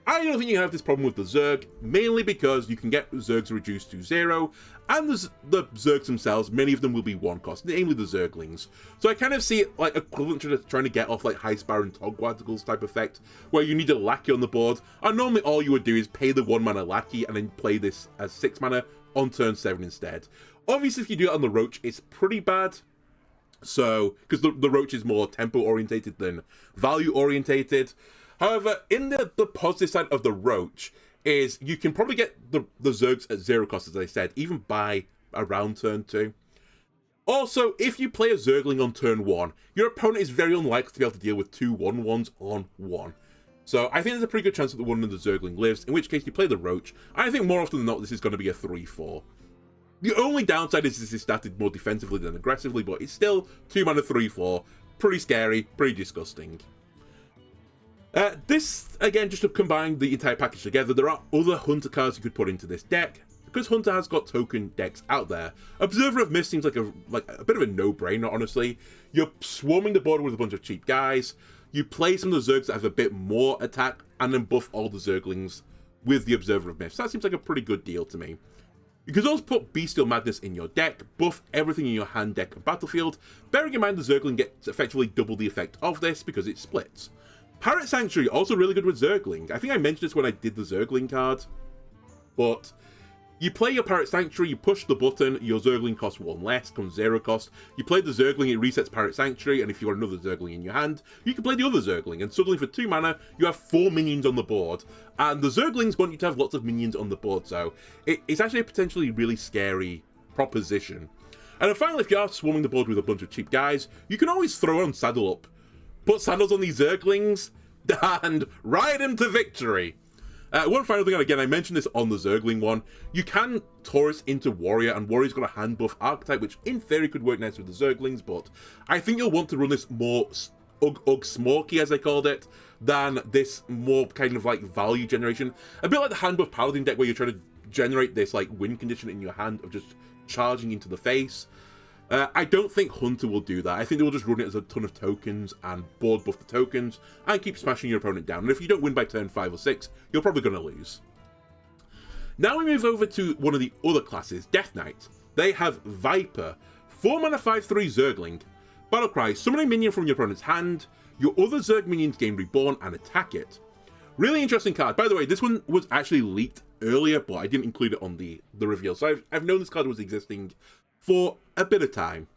I don't think you have this problem with the Zerg, mainly because you can get Zergs reduced to 0, and the Zergs themselves, many of them will be 1 cost, namely the Zerglings. So I kind of see it like equivalent to trying to get off like High Sparrow and Togwattles type effect, where you need a Lackey on the board, and normally all you would do is pay the 1 mana Lackey and then play this as 6 mana on turn 7 instead. Obviously, if you do it on the Roach, it's pretty bad. So, because the Roach is more tempo orientated than value orientated. However, in the positive side of the Roach is you can probably get the Zergs at 0 cost, as I said, even by around turn 2. Also, if you play a Zergling on turn 1, your opponent is very unlikely to be able to deal with 2 1/1s on 1. So I think there's a pretty good chance that the one of the Zergling lives, in which case you play the Roach. I think more often than not this is going to be a 3/4. The only downside is this is statted more defensively than aggressively, but it's still 2 mana 3/4. Pretty scary, pretty disgusting. This, again, just to combine the entire package together, there are other Hunter cards you could put into this deck. Because Hunter has got token decks out there, Observer of Mist seems like a bit of a no-brainer, honestly. You're swarming the board with a bunch of cheap guys, you play some of the Zergs that have a bit more attack, and then buff all the Zerglings with the Observer of Mist. That seems like a pretty good deal to me. You could also put Bestial Madness in your deck, buff everything in your hand, deck, and battlefield, bearing in mind the Zergling gets effectively double the effect of this because it splits. Pirate Sanctuary, also really good with Zergling. I think I mentioned this when I did the Zergling card, but you play your Pirate Sanctuary, you push the button, your Zergling costs 1 less, comes 0 cost. You play the Zergling, it resets Pirate Sanctuary, and if you want another Zergling in your hand, you can play the other Zergling, and suddenly for 2 mana, you have 4 minions on the board. And the Zerglings want you to have lots of minions on the board, so it's actually a potentially really scary proposition. And then finally, if you are swarming the board with a bunch of cheap guys, you can always throw on Saddle Up. Put saddles on these Zerglings, and ride them to victory. One final thing, and again, I mentioned this on the Zergling one, you can Taurus into Warrior, and Warrior's got a hand buff archetype, which in theory could work nice with the Zerglings, but I think you'll want to run this more Smorky, as I called it, than this more kind of like value generation. A bit like the hand buff Paladin deck, where you're trying to generate this like win condition in your hand of just charging into the face. I don't think Hunter will do that. I think they will just run it as a ton of tokens and board buff the tokens and keep smashing your opponent down. And if you don't win by turn 5 or 6, you're probably going to lose. Now we move over to one of the other classes, Death Knight. They have Viper, 4 mana 5/3 Zergling. Battlecry, summon a minion from your opponent's hand. Your other Zerg minions gain Reborn and attack it. Really interesting card. By the way, this one was actually leaked earlier, but I didn't include it on the reveal. So I've known this card was existing for a bit of time.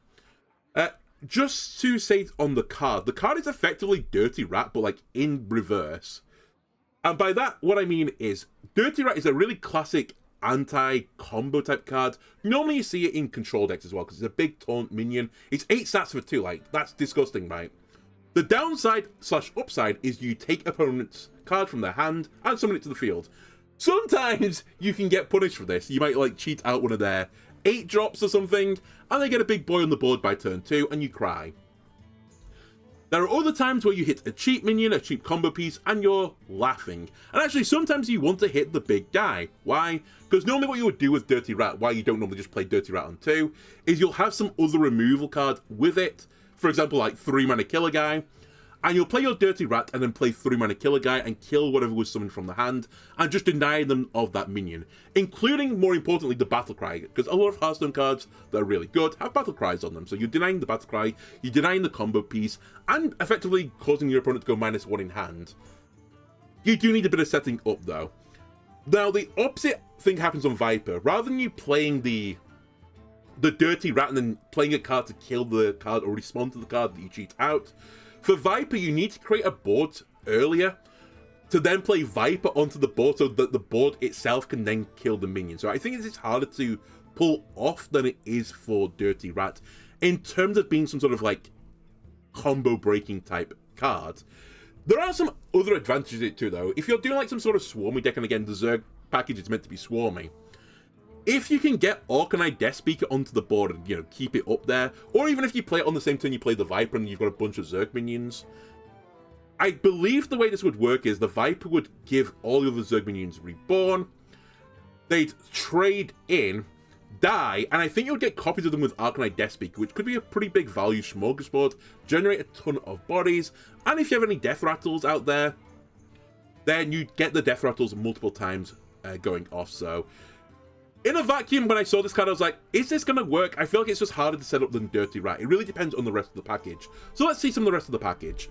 Just to say on the card is effectively Dirty Rat, but like in reverse. And by that, what I mean is, Dirty Rat is a really classic anti-combo type card. Normally you see it in control decks as well, because it's a big taunt minion. It's 8 stats for 2, like, that's disgusting, right? The downside / upside is you take opponent's card from their hand and summon it to the field. Sometimes you can get punished for this. You might like cheat out one of their 8 drops or something, and they get a big boy on the board by turn 2, and you cry. There are other times where you hit a cheap minion, a cheap combo piece, and you're laughing. And actually, sometimes you want to hit the big guy. Why? Because normally what you would do with Dirty Rat, why you don't normally just play Dirty Rat on 2, is you'll have some other removal card with it. For example, like 3 mana Killer Guy. And you'll play your Dirty Rat and then play 3 mana Killer Guy and kill whatever was summoned from the hand and just deny them of that minion. Including, more importantly, the Battle Cry, because a lot of Hearthstone cards that are really good have Battle Cries on them. So you're denying the Battle Cry, you're denying the combo piece, and effectively causing your opponent to go -1 in hand. You do need a bit of setting up though. Now the opposite thing happens on Viper. Rather than you playing the Dirty Rat and then playing a card to kill the card or respond to the card that you cheat out, for Viper, you need to create a board earlier to then play Viper onto the board so that the board itself can then kill the minion. So I think it's harder to pull off than it is for Dirty Rat in terms of being some sort of like combo breaking type card. There are some other advantages to it too though. If you're doing like some sort of swarmy deck, and again the Zerg package is meant to be swarmy, if you can get Orkanite Death Speaker onto the board and, you know, keep it up there, or even if you play it on the same turn you play the Viper and you've got a bunch of Zerg minions, I believe the way this would work is the Viper would give all the other Zerg minions Reborn, they'd trade in, die, and I think you'll get copies of them with Arcanite Death Speaker, which could be a pretty big value smorgasbord, generate a ton of bodies, and if you have any Death Rattles out there, then you get the death rattles multiple times going off. So in a vacuum, when I saw this card, I was like, is this going to work? I feel like it's just harder to set up than Dirty Rat. It really depends on the rest of the package. So let's see some of the rest of the package.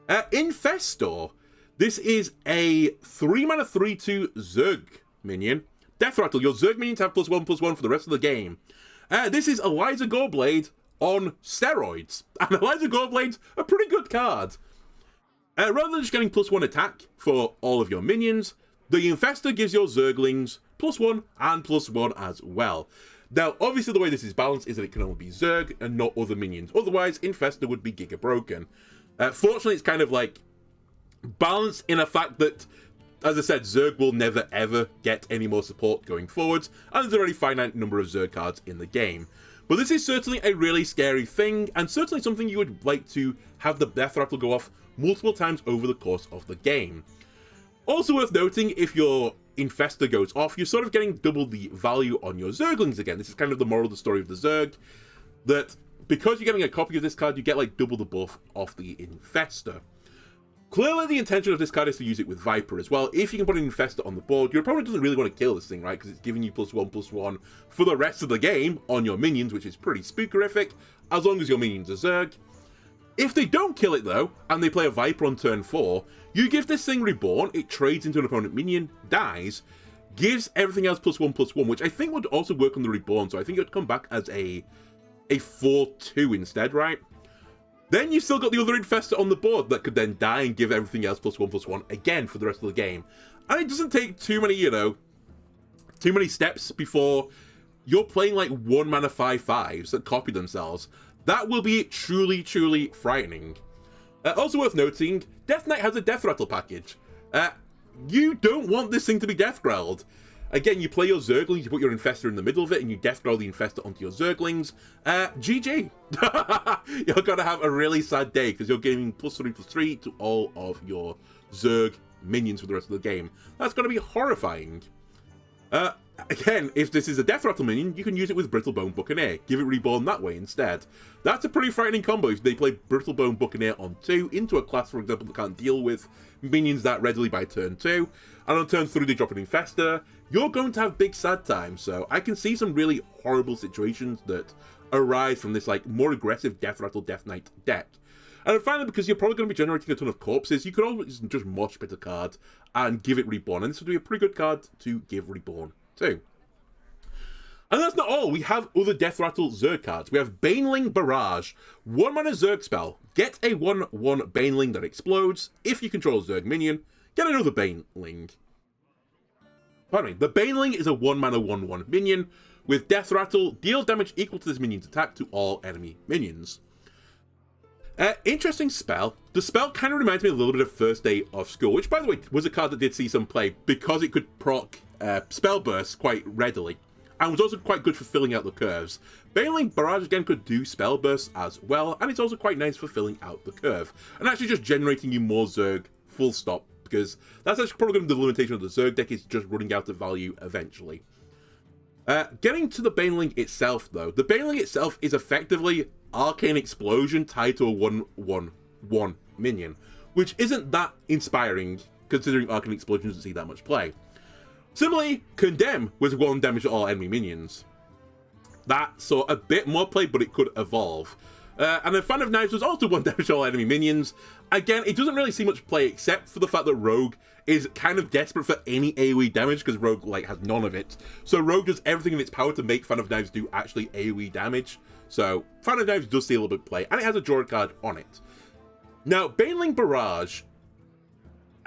Infestor. This is a 3-mana 3/2 Zerg minion. Death Rattle. Your Zerg minions have +1/+1 for the rest of the game. This is Eliza Goreblade on steroids. And Eliza Goreblade's a pretty good card. Rather than just getting +1 attack for all of your minions, the Infestor gives your Zerglings +1 and +1 as well. Now, obviously the way this is balanced is that it can only be Zerg and not other minions. Otherwise, Infestor would be giga broken. Fortunately, it's kind of like balanced in a fact that, as I said, Zerg will never ever get any more support going forwards, and there's already a finite number of Zerg cards in the game. But this is certainly a really scary thing, and certainly something you would like to have the Death Rattle go off multiple times over the course of the game. Also worth noting, if your Infestor goes off, you're sort of getting double the value on your Zerglings again. This is kind of the moral of the story of the Zerg, that because you're getting a copy of this card, you get like double the buff off the Infestor. Clearly, the intention of this card is to use it with Viper as well. If you can put an Infestor on the board, your opponent doesn't really want to kill this thing, right? Because it's giving you +1/+1 for the rest of the game on your minions, which is pretty spookerific, as long as your minions are Zerg. If they don't kill it, though, and they play a Viper on turn 4, you give this thing Reborn, it trades into an opponent minion, dies, gives everything else +1/+1, which I think would also work on the Reborn, so I think it would come back as a 4/2 instead, right? Then you still got the other Infestor on the board that could then die and give everything else +1/+1 again for the rest of the game. And it doesn't take too many, too many steps before you're playing like 1-mana 5/5s that copy themselves. That will be truly, truly frightening. Also worth noting, Death Knight has a Death Rattle package. You don't want this thing to be Death Growled. Again, you play your Zerglings, you put your Infestor in the middle of it, and you Death Growl the Infestor onto your Zerglings. GG. You're going to have a really sad day, because you're giving +3/+3 to all of your Zerg minions for the rest of the game. That's going to be horrifying. Again, if this is a Death Rattle minion, you can use it with Brittlebone Buccaneer. Give it Reborn that way instead. That's a pretty frightening combo if they play Brittlebone Buccaneer on 2 into a class, for example, that can't deal with minions that readily by turn 2. And on turn 3 they drop an Infestor. You're going to have big sad times. So I can see some really horrible situations that arise from this like more aggressive Death Rattle Death Knight deck. And finally, because you're probably going to be generating a ton of corpses, you could always just mosh pit a card and give it Reborn. And this would be a pretty good card to give Reborn too. And that's not all. We have other Death Rattle Zerg cards. We have Baneling Barrage. 1-mana Zerg spell. Get a 1/1 Baneling that explodes. If you control a Zerg minion, get another Baneling. Pardon me. The Baneling is a 1-mana 1/1 minion. With Death Rattle, deal damage equal to this minion's attack to all enemy minions. Interesting spell. The spell kind of reminds me a little bit of First Day of School, which, by the way, was a card that did see some play because it could proc Spell Burst quite readily, and was also quite good for filling out the curves. Baneling Barrage, again, could do Spell Burst as well, and it's also quite nice for filling out the curve, and actually just generating you more Zerg, full stop, because that's actually probably going to be the limitation of the Zerg deck, is just running out of value eventually. Getting to the Baneling itself, though, the Baneling itself is effectively Arcane Explosion tied to a 1/1 minion, which isn't that inspiring, considering Arcane Explosion doesn't see that much play. Similarly, Condemn was 1 damage to all enemy minions. That saw a bit more play, but it could evolve. And then Fan of Knives was also 1 damage to all enemy minions. Again, it doesn't really see much play, except for the fact that Rogue is kind of desperate for any AoE damage, because Rogue has none of it. So Rogue does everything in its power to make Fan of Knives do actually AoE damage. So Fan of Knives does see a little bit of play, and it has a draw card on it. Now, Baneling Barrage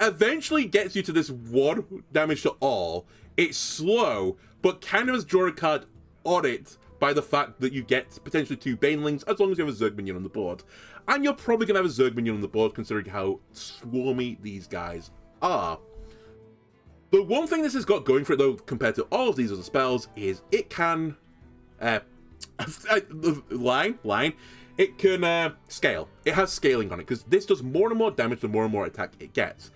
eventually gets you to this 1 damage to all. It's slow, but kind of has draw a card on it by the fact that you get potentially 2 Banelings as long as you have a Zerg minion on the board. And you're probably going to have a Zerg minion on the board considering how swarmy these guys are. The one thing this has got going for it, though, compared to all of these other spells, is it can it can scale. It has scaling on it, because this does more and more damage the more and more attack it gets.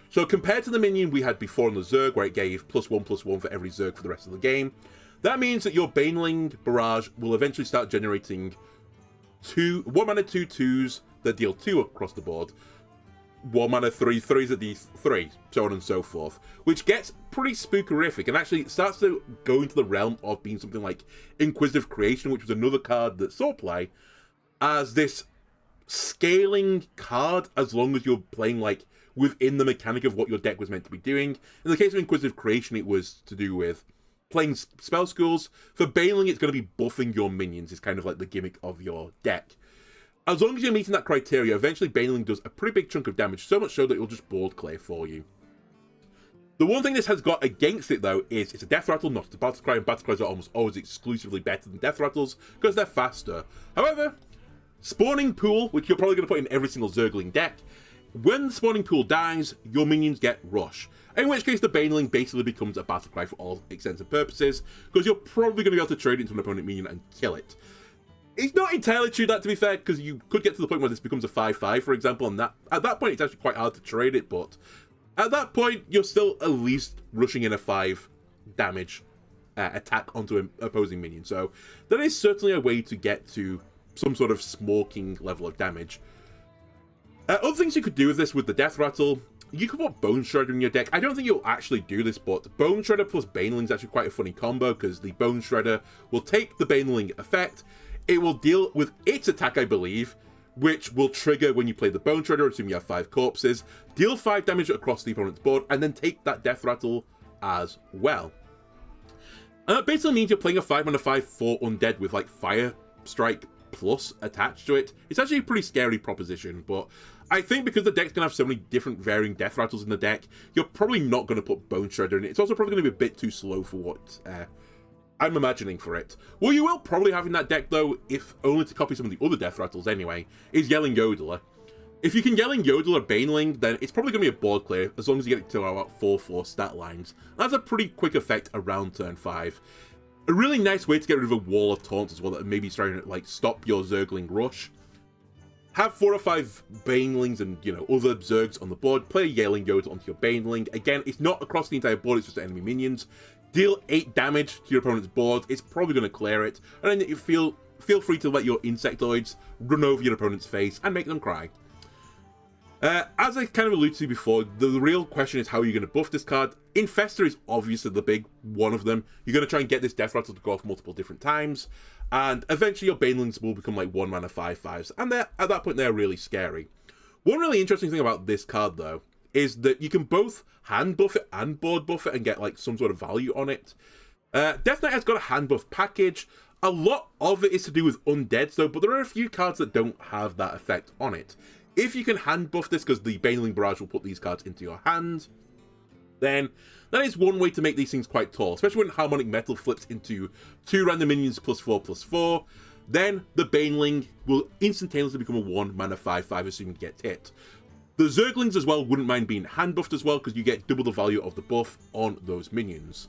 So compared to the minion we had before in the Zerg, where it gave +1/+1 for every Zerg for the rest of the game, that means that your Baneling Barrage will eventually start generating 1-mana 2/2s that deal 2 across the board. 1 mana 3/3s at D3, so on and so forth, which gets pretty spookerific and actually starts to go into the realm of being something like Inquisitive Creation, which was another card that saw play as this scaling card as long as you're playing like within the mechanic of what your deck was meant to be doing. In the case of Inquisitive Creation, it was to do with playing spell schools. For Baneling, it's going to be buffing your minions, is kind of like the gimmick of your deck. As long as you're meeting that criteria, eventually Baneling does a pretty big chunk of damage, so much so that it will just board clear for you. The one thing this has got against it, though, is it's a Death Rattle, not a Battle Cry, and Battle Cries are almost always exclusively better than Death Rattles, because they're faster. However, Spawning Pool, which you're probably going to put in every single Zergling deck, when the Spawning Pool dies, your minions get Rush. In which case, the Baneling basically becomes a Battle Cry for all intents and purposes, because you're probably going to be able to trade it into an opponent minion and kill it. It's not entirely true, that, to be fair, because you could get to the point where this becomes a 5/5, for example, and at that point it's actually quite hard to trade it, but at that point you're still at least rushing in a 5 damage attack onto an opposing minion, so that is certainly a way to get to some sort of smoking level of damage. Other things you could do with this, with the Death Rattle, you could put Bone Shredder in your deck. I don't think you'll actually do this, but Bone Shredder plus Baneling is actually quite a funny combo, because the Bone Shredder will take the Baneling effect. It will deal with its attack, I believe, which will trigger when you play the Bone Shredder, assuming you have 5 corpses, deal 5 damage across the opponent's board, and then take that Death Rattle as well. And that basically means you're playing a 5 mana 5/4 undead with like Fire Strike plus attached to it. It's actually a pretty scary proposition, but I think because the deck's going to have so many different varying Death Rattles in the deck, you're probably not going to put Bone Shredder in it. It's also probably going to be a bit too slow for what I'm imagining for it. What you will probably have in that deck, though, if only to copy some of the other Death Rattles anyway, is Yelling Yodeler. If you can Yelling Yodeler Baneling, then it's probably going to be a board clear, as long as you get it to about 4/4 stat lines. That's a pretty quick effect around turn 5. A really nice way to get rid of a wall of taunts as well, that maybe trying to like stop your Zergling rush. Have 4 or 5 Banelings and, you know, other Zergs on the board. Play a Yelling Yodel onto your Baneling. Again, it's not across the entire board, it's just enemy minions. Deal 8 damage to your opponent's board. It's probably going to clear it. And then you feel free to let your Insectoids run over your opponent's face and make them cry. As I kind of alluded to before, the real question is how you're going to buff this card. Infestor is obviously the big one of them. You're going to try and get this Death Rattle to go off multiple different times. And eventually your Banelings will become like 1 mana 5/5s. And at that point, they're really scary. One really interesting thing about this card, though, is that you can both hand buff it and board buff it and get like some sort of value on it. Death Knight has got a hand buff package. A lot of it is to do with undeads, though, but there are a few cards that don't have that effect on it. If you can hand buff this, because the Baneling Barrage will put these cards into your hand, then that is one way to make these things quite tall, especially when Harmonic Metal flips into 2 random minions +4/+4. Then the Baneling will instantaneously become a 1 mana 5/5 as soon as you get hit. The Zerglings as well wouldn't mind being hand buffed as well, because you get double the value of the buff on those minions.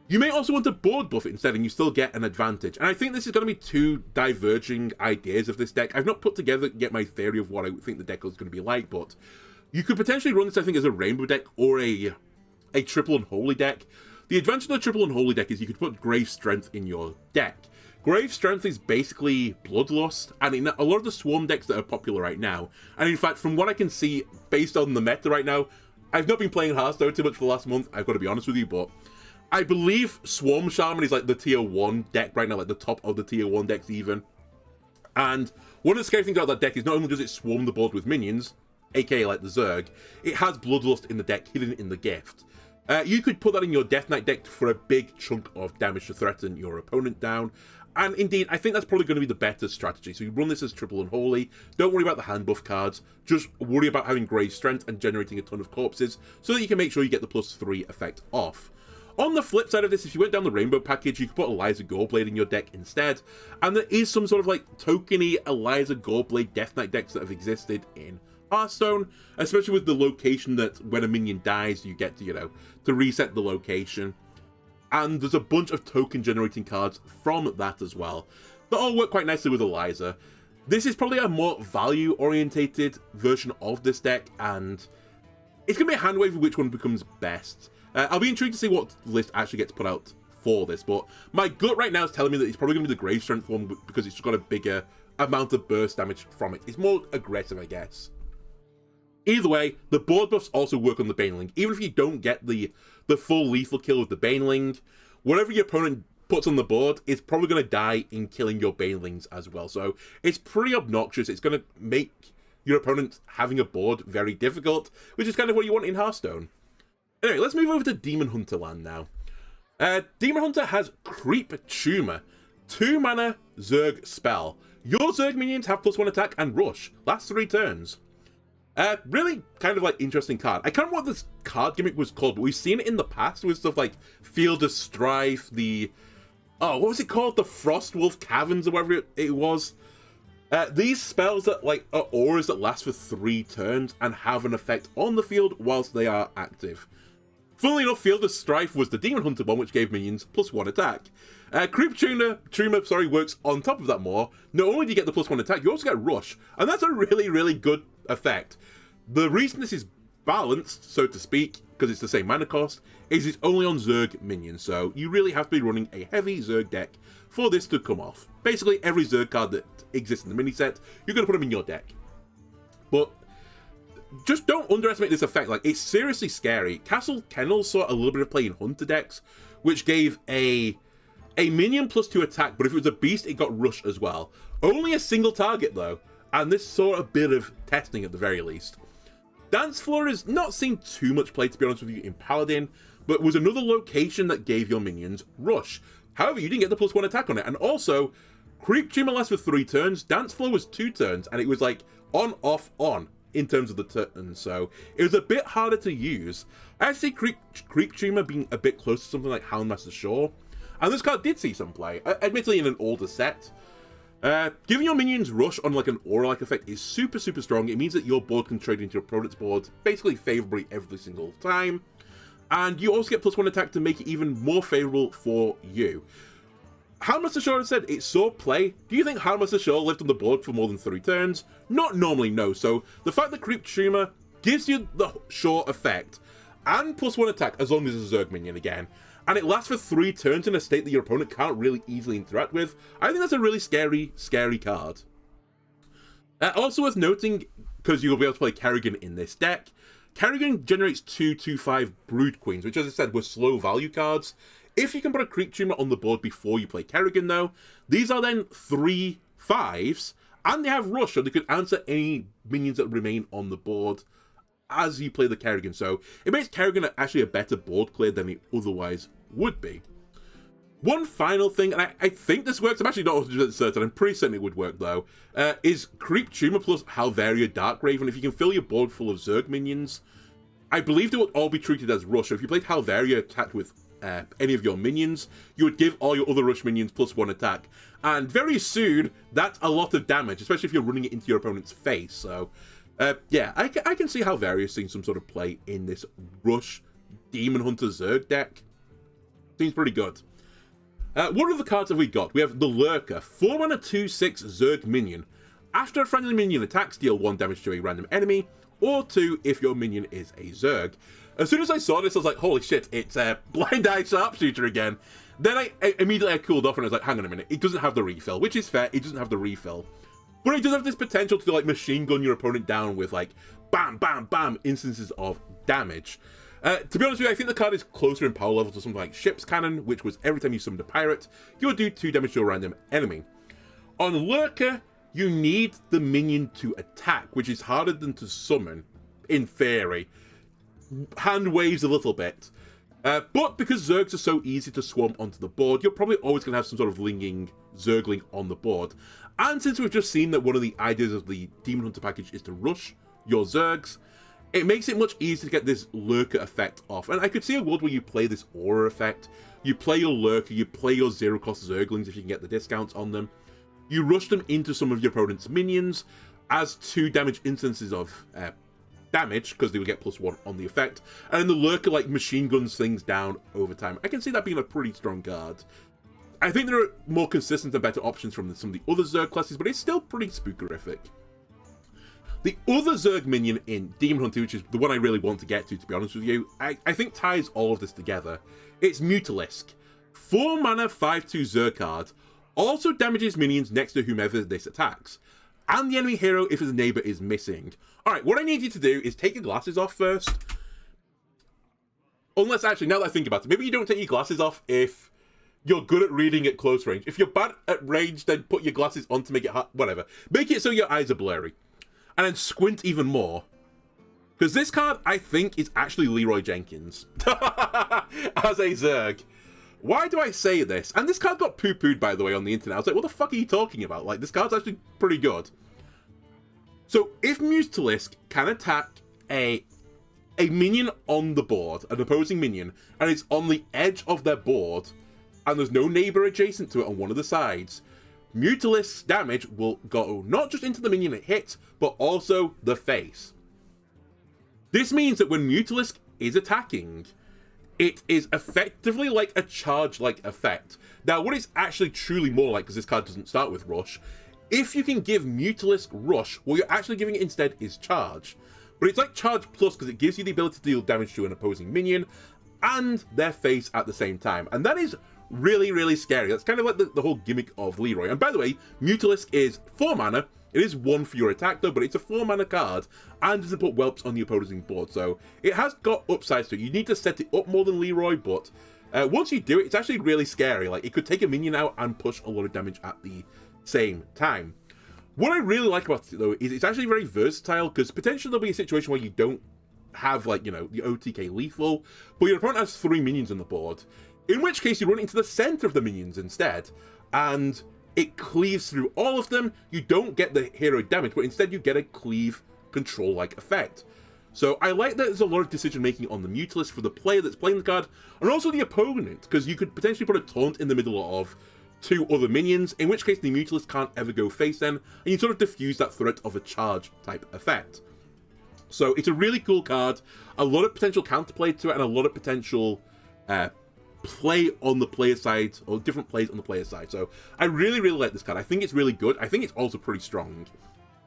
You may also want to board buff it instead, and you still get an advantage. And I think this is going to be 2 diverging ideas of this deck. I've not put together yet my theory of what I think the deck is going to be like, but you could potentially run this, I think, as a Rainbow deck or a Triple Unholy deck. The advantage of the Triple Unholy deck is you could put Grave Strength in your deck. Grave Strength is basically Bloodlust, and in a lot of the Swarm decks that are popular right now, and in fact, from what I can see, based on the meta right now, I've not been playing Hearthstone too much for the last month, I've got to be honest with you, but I believe Swarm Shaman is like the tier 1 deck right now, like the top of the tier 1 decks even. And one of the scary things about that deck is not only does it swarm the board with minions, aka like the Zerg, it has Bloodlust in the deck, hidden in the gift. You could put that in your Death Knight deck for a big chunk of damage to threaten your opponent down. And indeed, I think that's probably going to be the better strategy. So you run this as Triple Unholy, don't worry about the hand buff cards, just worry about having Grave Strength and generating a ton of corpses, so that you can make sure you get the +3 effect off. On the flip side of this, if you went down the Rainbow package, you could put Eliza Goreblade in your deck instead, and there is some sort of like tokeny Eliza Goreblade Death Knight decks that have existed in Hearthstone, especially with the location that when a minion dies, you get to, you know, to reset the location. And there's a bunch of token generating cards from that as well that all work quite nicely with Eliza. This is probably a more value orientated version of this deck, and it's going to be a hand wave of which one becomes best. I'll be intrigued to see what list actually gets put out for this, but my gut right now is telling me that it's probably going to be the Grave Strength one, because it's got a bigger amount of burst damage from it. It's more aggressive, I guess. Either way, the board buffs also work on the Baneling. Even if you don't get the full lethal kill with the Baneling, whatever your opponent puts on the board is probably going to die in killing your Banelings as well. So it's pretty obnoxious. It's going to make your opponent having a board very difficult, which is kind of what you want in Hearthstone. Anyway, let's move over to Demon Hunter land now. Demon Hunter has Creep Tumor, 2 mana Zerg spell. Your Zerg minions have +1 attack and rush. Lasts 3 turns. Really kind of like interesting card. I can't remember what this card gimmick was called, but we've seen it in the past with stuff like Field of Strife, what was it called? The Frostwolf Caverns or whatever it was. These spells that are auras that last for 3 turns and have an effect on the field whilst they are active. Funnily enough, Field of Strife was the Demon Hunter one, which gave minions +1 attack. Creep Tumor works on top of that more. Not only do you get the +1 attack, you also get Rush, and that's a really, really good effect. The reason this is balanced, so to speak, because it's the same mana cost, is it's only on Zerg minions, so you really have to be running a heavy Zerg deck for this to come off. Basically, every Zerg card that exists in the mini set, you're going to put them in your deck. But just don't underestimate this effect. Like, it's seriously scary. Castle Kennel saw a little bit of play in Hunter decks, which gave a minion +2 attack, but if it was a beast, it got rush as well. Only a single target, though, and this saw a bit of testing at the very least. Dance Floor has not seen too much play, to be honest with you, in Paladin, but was another location that gave your minions rush. However, you didn't get the +1 attack on it, and also, Creep Tumor lasts for 3 turns, Dance Floor was 2 turns, and it was like on, off, on in terms of the turns, so it was a bit harder to use. I actually see Creep Tumor being a bit close to something like Houndmaster Shore, and this card did see some play, admittedly in an older set. Giving your minions rush on like an aura-like effect is super, super strong. It means that your board can trade into your opponent's board basically favorably every single time. And you also get +1 attack to make it even more favorable for you. Houndmaster Shore has said it saw play. Do you think Houndmaster Shore lived on the board for more than 3 turns? Not normally, no. So the fact that Creep Tumor gives you the Shore effect and +1 attack as long as it's a Zerg minion again, and it lasts for 3 turns in a state that your opponent can't really easily interact with, I think that's a really scary, scary card. Also worth noting, because you'll be able to play Kerrigan in this deck, Kerrigan generates 2/2/5 Brood Queens, which, as I said, were slow value cards. If you can put a Creep Tumor on the board before you play Kerrigan, though, these are then 3/5s, and they have Rush, so they could answer any minions that remain on the board as you play the Kerrigan. So it makes Kerrigan actually a better board clear than it otherwise would be. One final thing, and I think this works, I'm actually not 100% certain, I'm pretty certain it would work though, is Creep Tumor plus Halvaria Darkraven. If you can fill your board full of Zerg minions, I believe they would all be treated as Rush. So if you played Halvaria attacked with any of your minions, you would give all your other Rush minions +1 attack. And very soon, that's a lot of damage, especially if you're running it into your opponent's face. So yeah, I can see Halvaria seeing some sort of play in this Rush Demon Hunter Zerg deck. Seems pretty good. What other cards have we got? We have the Lurker, 4 mana 2/6 Zerg minion. After a friendly minion attacks, deal 1 damage to a random enemy, or 2 if your minion is a Zerg. As soon as I saw this, I was like, holy shit, it's a Blind Eye Sharpshooter again. Then I immediately cooled off and I was like, hang on a minute, it doesn't have the refill, which is fair, it doesn't have the refill. But it does have this potential to like machine gun your opponent down with like bam, bam, bam instances of damage. To be honest with you, I think the card is closer in power level to something like Ship's Cannon, which was every time you summoned a pirate, you would do 2 damage to a random enemy. On Lurker, you need the minion to attack, which is harder than to summon, in theory. Hand waves a little bit. But because Zergs are so easy to swarm onto the board, you're probably always going to have some sort of linging Zergling on the board. And since we've just seen that one of the ideas of the Demon Hunter package is to rush your Zergs, it makes it much easier to get this Lurker effect off. And I could see a world where you play this Aura effect, you play your Lurker, you play your zero-cost Zerglings if you can get the discounts on them, you rush them into some of your opponent's minions as 2 damage instances of damage, because they would get +1 on the effect, and then the Lurker like machine guns things down over time. I can see that being a pretty strong card. I think there are more consistent and better options from some of the other Zerg classes, but it's still pretty spookerific. The other Zerg minion in Demon Hunter, which is the one I really want to get to be honest with you, I think ties all of this together. It's Mutalisk. 4 mana 5/2 Zerg card, also damages minions next to whomever this attacks, and the enemy hero if his neighbor is missing. Alright, what I need you to do is take your glasses off first. Unless, actually, now that I think about it, maybe you don't take your glasses off if you're good at reading at close range. If you're bad at range, then put your glasses on to make it hard. Whatever. Make it so your eyes are blurry. And then squint even more. Because this card, I think, is actually Leroy Jenkins. As a Zerg. Why do I say this? And this card got poo-pooed, by the way, on the internet. I was like, what the fuck are you talking about? Like, this card's actually pretty good. So, if Mutalisk can attack a minion on the board, an opposing minion, and it's on the edge of their board, and there's no neighbor adjacent to it on one of the sides, Mutalisk's damage will go not just into the minion it hits, but also the face. This means that when Mutalisk is attacking, it is effectively like a charge-like effect. Now, what it's actually truly more like, because this card doesn't start with Rush, if you can give Mutalisk Rush, what you're actually giving it instead is Charge. But it's like Charge Plus because it gives you the ability to deal damage to an opposing minion and their face at the same time. And that is really, really scary. That's kind of like the whole gimmick of Leroy. And by the way, Mutalisk is 4 mana. It is 1 for your attack though, but it's a 4 mana card and doesn't put whelps on the opposing board. So it has got upsides to it. You need to set it up more than Leroy, but once you do it, it's actually really scary. Like, it could take a minion out and push a lot of damage at the same time. What I really like about it though is it's actually very versatile, because potentially there'll be a situation where you don't have, like, you know, the OTK lethal, but your opponent has 3 minions on the board, in which case you run it into the center of the minions instead, and it cleaves through all of them. You don't get the hero damage, but instead you get a cleave control-like effect. So I like that there's a lot of decision making on the Mutalisk for the player that's playing the card, and also the opponent, because you could potentially put a taunt in the middle of 2 other minions, in which case the Mutalisk can't ever go face then, and you sort of diffuse that threat of a charge type effect. So it's a really cool card, a lot of potential counterplay to it, and a lot of potential play on the player side, or different plays on the player side. So I really, really like this card. I think it's really good. I think it's also pretty strong.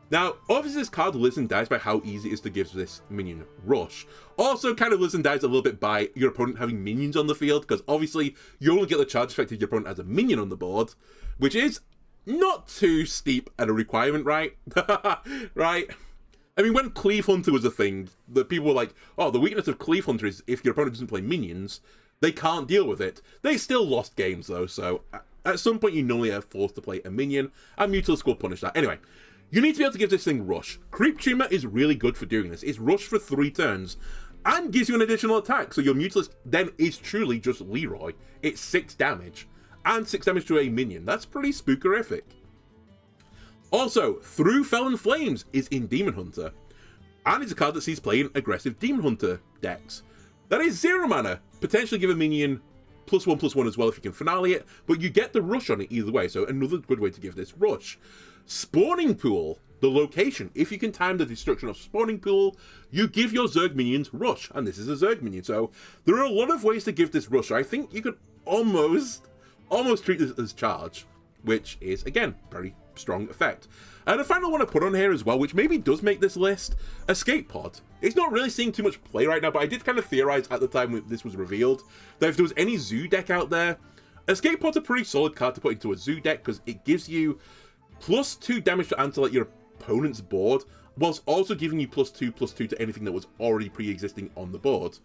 Now, obviously this card lives and dies by how easy it is to give this minion Rush. Also kind of lives and dies a little bit by your opponent having minions on the field, because obviously you only get the charge effect if your opponent has a minion on the board, which is not too steep at a requirement, right? Right? I mean, when Cleave Hunter was a thing, the people were like, oh, the weakness of Cleave Hunter is if your opponent doesn't play minions, they can't deal with it. They still lost games though, so at some point you normally are forced to play a minion, and Mutalisk will punish that. Anyway, you need to be able to give this thing Rush. Creep Tumor is really good for doing this. It's Rush for 3 turns, and gives you an additional attack, so your Mutalisk then is truly just Leroy. It's 6 damage, and 6 damage to a minion. That's pretty spookerific. Also, Through Felon Flames is in Demon Hunter, and it's a card that sees play in aggressive Demon Hunter decks. That is 0 mana, potentially give a minion +1/+1 as well if you can finale it, but you get the Rush on it either way, so another good way to give this Rush. Spawning Pool, the location. If you can time the destruction of Spawning Pool, you give your Zerg minions Rush, and this is a Zerg minion, so there are a lot of ways to give this Rush. I think you could almost treat this as Charge, which is, again, very strong effect. And a final one I put on here as well, which maybe does make this list, Escape Pod. It's not really seeing too much play right now, but I did kind of theorize at the time this was revealed that if there was any Zoo deck out there, Escape Pod's a pretty solid card to put into a Zoo deck, because it gives you +2 damage to answer like your opponent's board, whilst also giving you +2/+2 to anything that was already pre-existing on the board.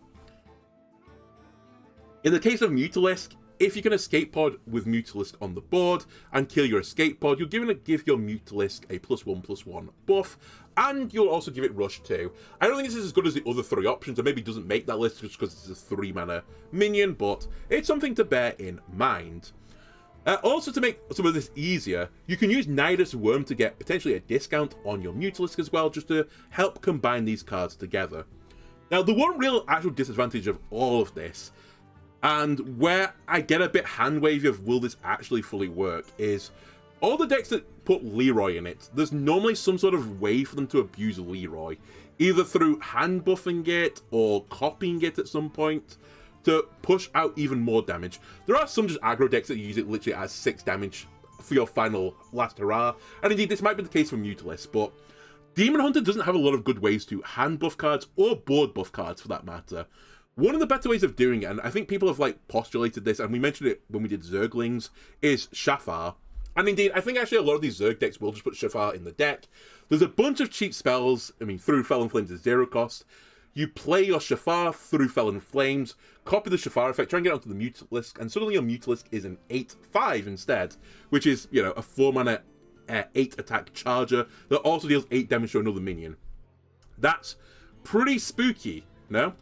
In the case of Mutalisk, if you can Escape Pod with Mutalisk on the board and kill your Escape Pod, you're going to give your Mutalisk a +1/+1 buff, and you'll also give it Rush too. I don't think this is as good as the other 3 options, or maybe doesn't make that list just because it's a 3 mana minion, but it's something to bear in mind. Also, to make some of this easier, you can use Nidus Worm to get potentially a discount on your Mutalisk as well, just to help combine these cards together. Now, the one real actual disadvantage of all of this, and where I get a bit hand-wavy of will this actually fully work, is all the decks that put Leroy in it, there's normally some sort of way for them to abuse Leroy, either through hand buffing it or copying it at some point to push out even more damage. There are some just aggro decks that use it literally as 6 damage for your final last hurrah, and indeed this might be the case for Mutalisk, but Demon Hunter doesn't have a lot of good ways to hand buff cards, or board buff cards for that matter. One of the better ways of doing it, and I think people have like postulated this, and we mentioned it when we did Zerglings, is Shafar. And indeed, I think actually a lot of these Zerg decks will just put Shafar in the deck. There's a bunch of cheap spells. I mean, through Felon Flames is 0 cost. You play your Shafar through Felon Flames, copy the Shafar effect, try and get onto the Mutalisk, and suddenly your Mutalisk is an 8/5 instead, which is, you know, a 4-mana 8 attack charger that also deals 8 damage to another minion. That's pretty spooky, no?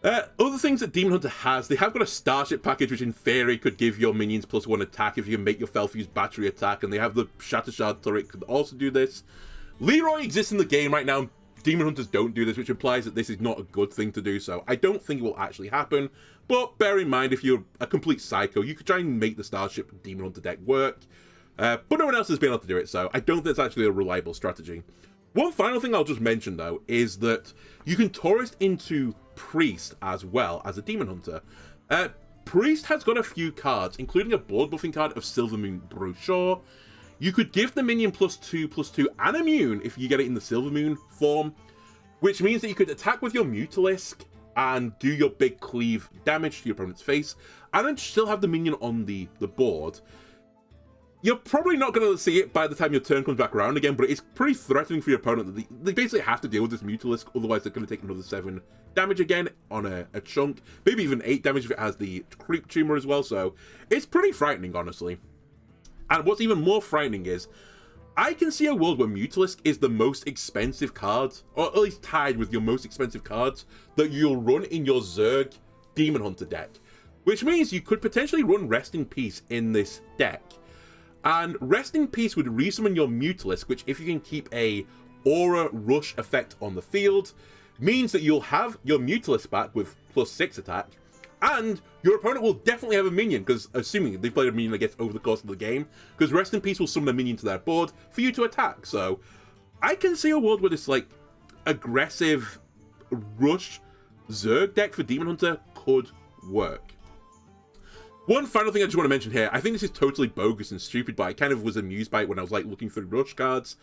Other things that Demon Hunter has, they have got a Starship package, which in theory could give your minions +1 attack if you can make your Felf use battery attack, and they have the Shatter Shard turret could also do this. Leroy exists in the game right now. Demon Hunters don't do this, which implies that this is not a good thing to do, so I don't think it will actually happen. But bear in mind, if you're a complete psycho, you could try and make the Starship Demon Hunter deck work. But no one else has been able to do it, so I don't think it's actually a reliable strategy. One final thing I'll just mention, though, is that you can tourist into Priest as well as a Demon Hunter. Priest has got a few cards, including a board buffing card of Silvermoon Brochure. You could give the minion +2/+2 and immune if you get it in the Silvermoon form, which means that you could attack with your Mutalisk and do your big cleave damage to your opponent's face, and then still have the minion on the board. You're probably not going to see it by the time your turn comes back around again, but it's pretty threatening for your opponent that they basically have to deal with this Mutalisk, otherwise they're going to take another 7 damage again on a chunk, maybe even 8 damage if it has the Creep Tumor as well, so it's pretty frightening, honestly. And what's even more frightening is, I can see a world where Mutalisk is the most expensive card, or at least tied with your most expensive cards, that you'll run in your Zerg Demon Hunter deck. Which means you could potentially run Rest in Peace in this deck. And Rest in Peace would resummon your Mutalisk, which if you can keep a Aura Rush effect on the field, means that you'll have your Mutalisk back with +6 attack, and your opponent will definitely have a minion, because assuming they've played a minion, I guess, over the course of the game, because Rest in Peace will summon a minion to their board for you to attack. So I can see a world where this, like, aggressive rush Zerg deck for Demon Hunter could work. One final thing I just want to mention here, I think this is totally bogus and stupid, but I kind of was amused by it when I was, like, looking through rush cards.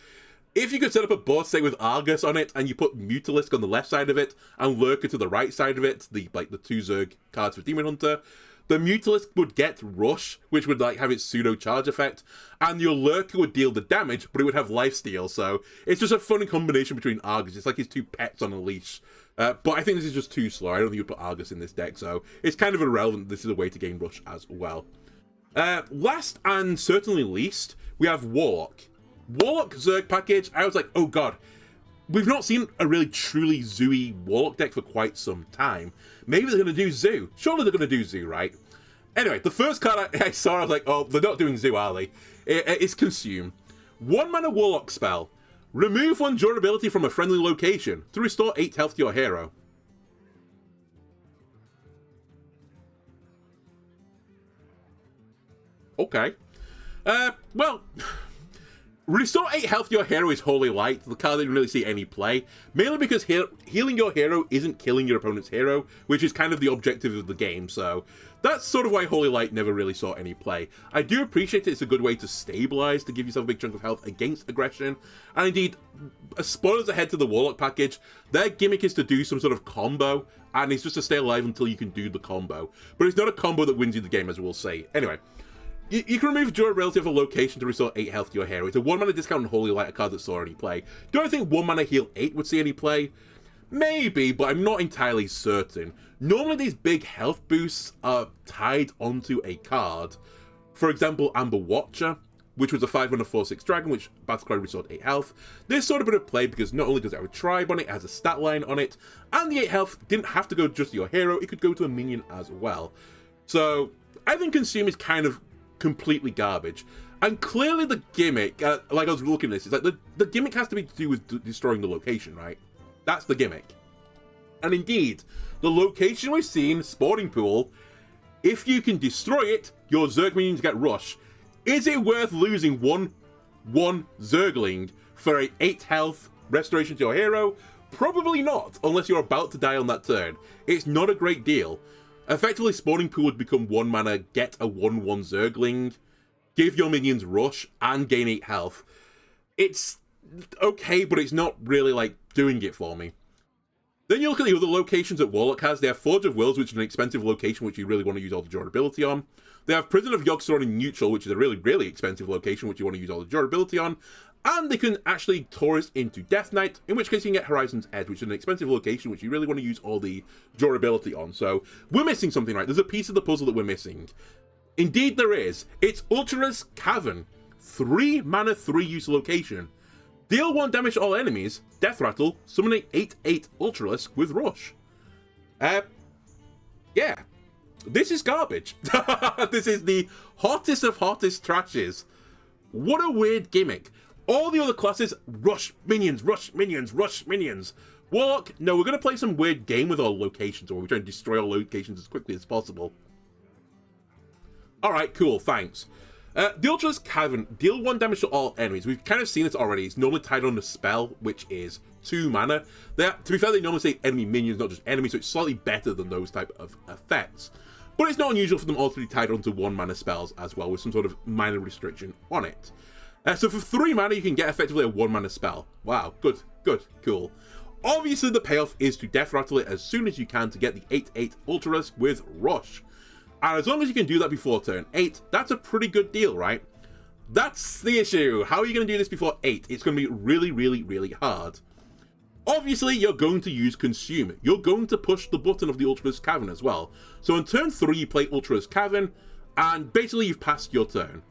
If you could set up a board state with Argus on it, and you put Mutalisk on the left side of it, and Lurker to the right side of it, the 2 Zerg cards for Demon Hunter, the Mutalisk would get Rush, which would have its pseudo-charge effect, and your Lurker would deal the damage, but it would have lifesteal, so it's just a funny combination between Argus. It's like his 2 pets on a leash. But I think this is just too slow. I don't think you'd put Argus in this deck, so it's kind of irrelevant. This is a way to gain Rush as well. Last and certainly least, we have Warlock. Warlock Zerg package, I was like, oh god, we've not seen a really truly Zoo-y Warlock deck for quite some time. Maybe they're going to do Zoo. Surely they're going to do Zoo, right? Anyway, the first card I saw, I was like, oh, they're not doing Zoo, are they? It's Consume. 1 mana Warlock spell. Remove 1 durability from a friendly location to restore 8 health to your hero. Okay. Well... Restore 8 health to your hero is Holy Light, the card that you don't really see any play, mainly because healing your hero isn't killing your opponent's hero, which is kind of the objective of the game, so that's sort of why Holy Light never really saw any play. I do appreciate it's a good way to stabilize, to give yourself a big chunk of health against aggression, and indeed, spoilers ahead to the Warlock package, their gimmick is to do some sort of combo, and it's just to stay alive until you can do the combo. But it's not a combo that wins you the game, as we'll say. Anyway. You can remove durability of a location to restore 8 health to your hero. It's a 1 mana discount on Holy Light, a card that saw any play. Do I think 1 mana heal 8 would see any play? Maybe, but I'm not entirely certain. Normally these big health boosts are tied onto a card. For example, Amber Watcher, which was a 5-mana 4/6 dragon, which Battlecry restored 8 health. There's sort of a bit of play because not only does it have a tribe on it, it has a stat line on it, and the 8 health didn't have to go just to your hero, it could go to a minion as well. So, I think Consume is kind of completely garbage. And clearly the gimmick, like I was looking at this, is like the gimmick has to be to do with destroying the location, right? That's the gimmick. And indeed, the location we've seen, Sporting Pool, if you can destroy it, your Zerg minions get Rush. Is it worth losing one Zergling for a 8 health restoration to your hero? Probably not, unless you're about to die on that turn. It's not a great deal. Effectively, Spawning Pool would become 1 mana, get a 1/1 Zergling, give your minions Rush, and gain 8 health. It's okay, but it's not really, like, doing it for me. Then you look at the other locations that Warlock has. They have Forge of Wills, which is an expensive location, which you really want to use all the durability on. They have Prison of Yogg-Saron in neutral, which is a really, really expensive location, which you want to use all the durability on. And they can actually tourist into Death Knight, in which case you can get Horizon's Edge, which is an expensive location, which you really want to use all the durability on. So we're missing something, right? There's a piece of the puzzle that we're missing. Indeed there is. It's Ultra's Cavern. 3 mana, 3 use location. Deal 1 damage to all enemies. Death Rattle. Summon an 8/8 Ultralisk with Rush. Yeah. This is garbage. This is the hottest of hottest trashes. What a weird gimmick. All the other classes, rush minions, rush minions, rush minions. Warlock, no, we're going to play some weird game with our locations, or we're trying to destroy our locations as quickly as possible. Alright, cool, thanks. The Ultra's Cavern, deal 1 damage to all enemies. We've kind of seen this already. It's normally tied on a spell, which is 2 mana. To be fair, they normally say enemy minions, not just enemies, so it's slightly better than those type of effects. But it's not unusual for them all to be tied onto 1 mana spells as well, with some sort of minor restriction on it. So for 3 mana, you can get effectively a 1 mana spell. Wow, good, cool. Obviously, the payoff is to Death Rattle it as soon as you can to get the 8/8 Ultralisk with Rush. And as long as you can do that before turn 8, that's a pretty good deal, right? That's the issue. How are you going to do this before 8? It's going to be really, really, really hard. Obviously, you're going to use Consume. You're going to push the button of the Ultra's Cavern as well. So on turn 3, you play Ultra's Cavern, and basically you've passed your turn.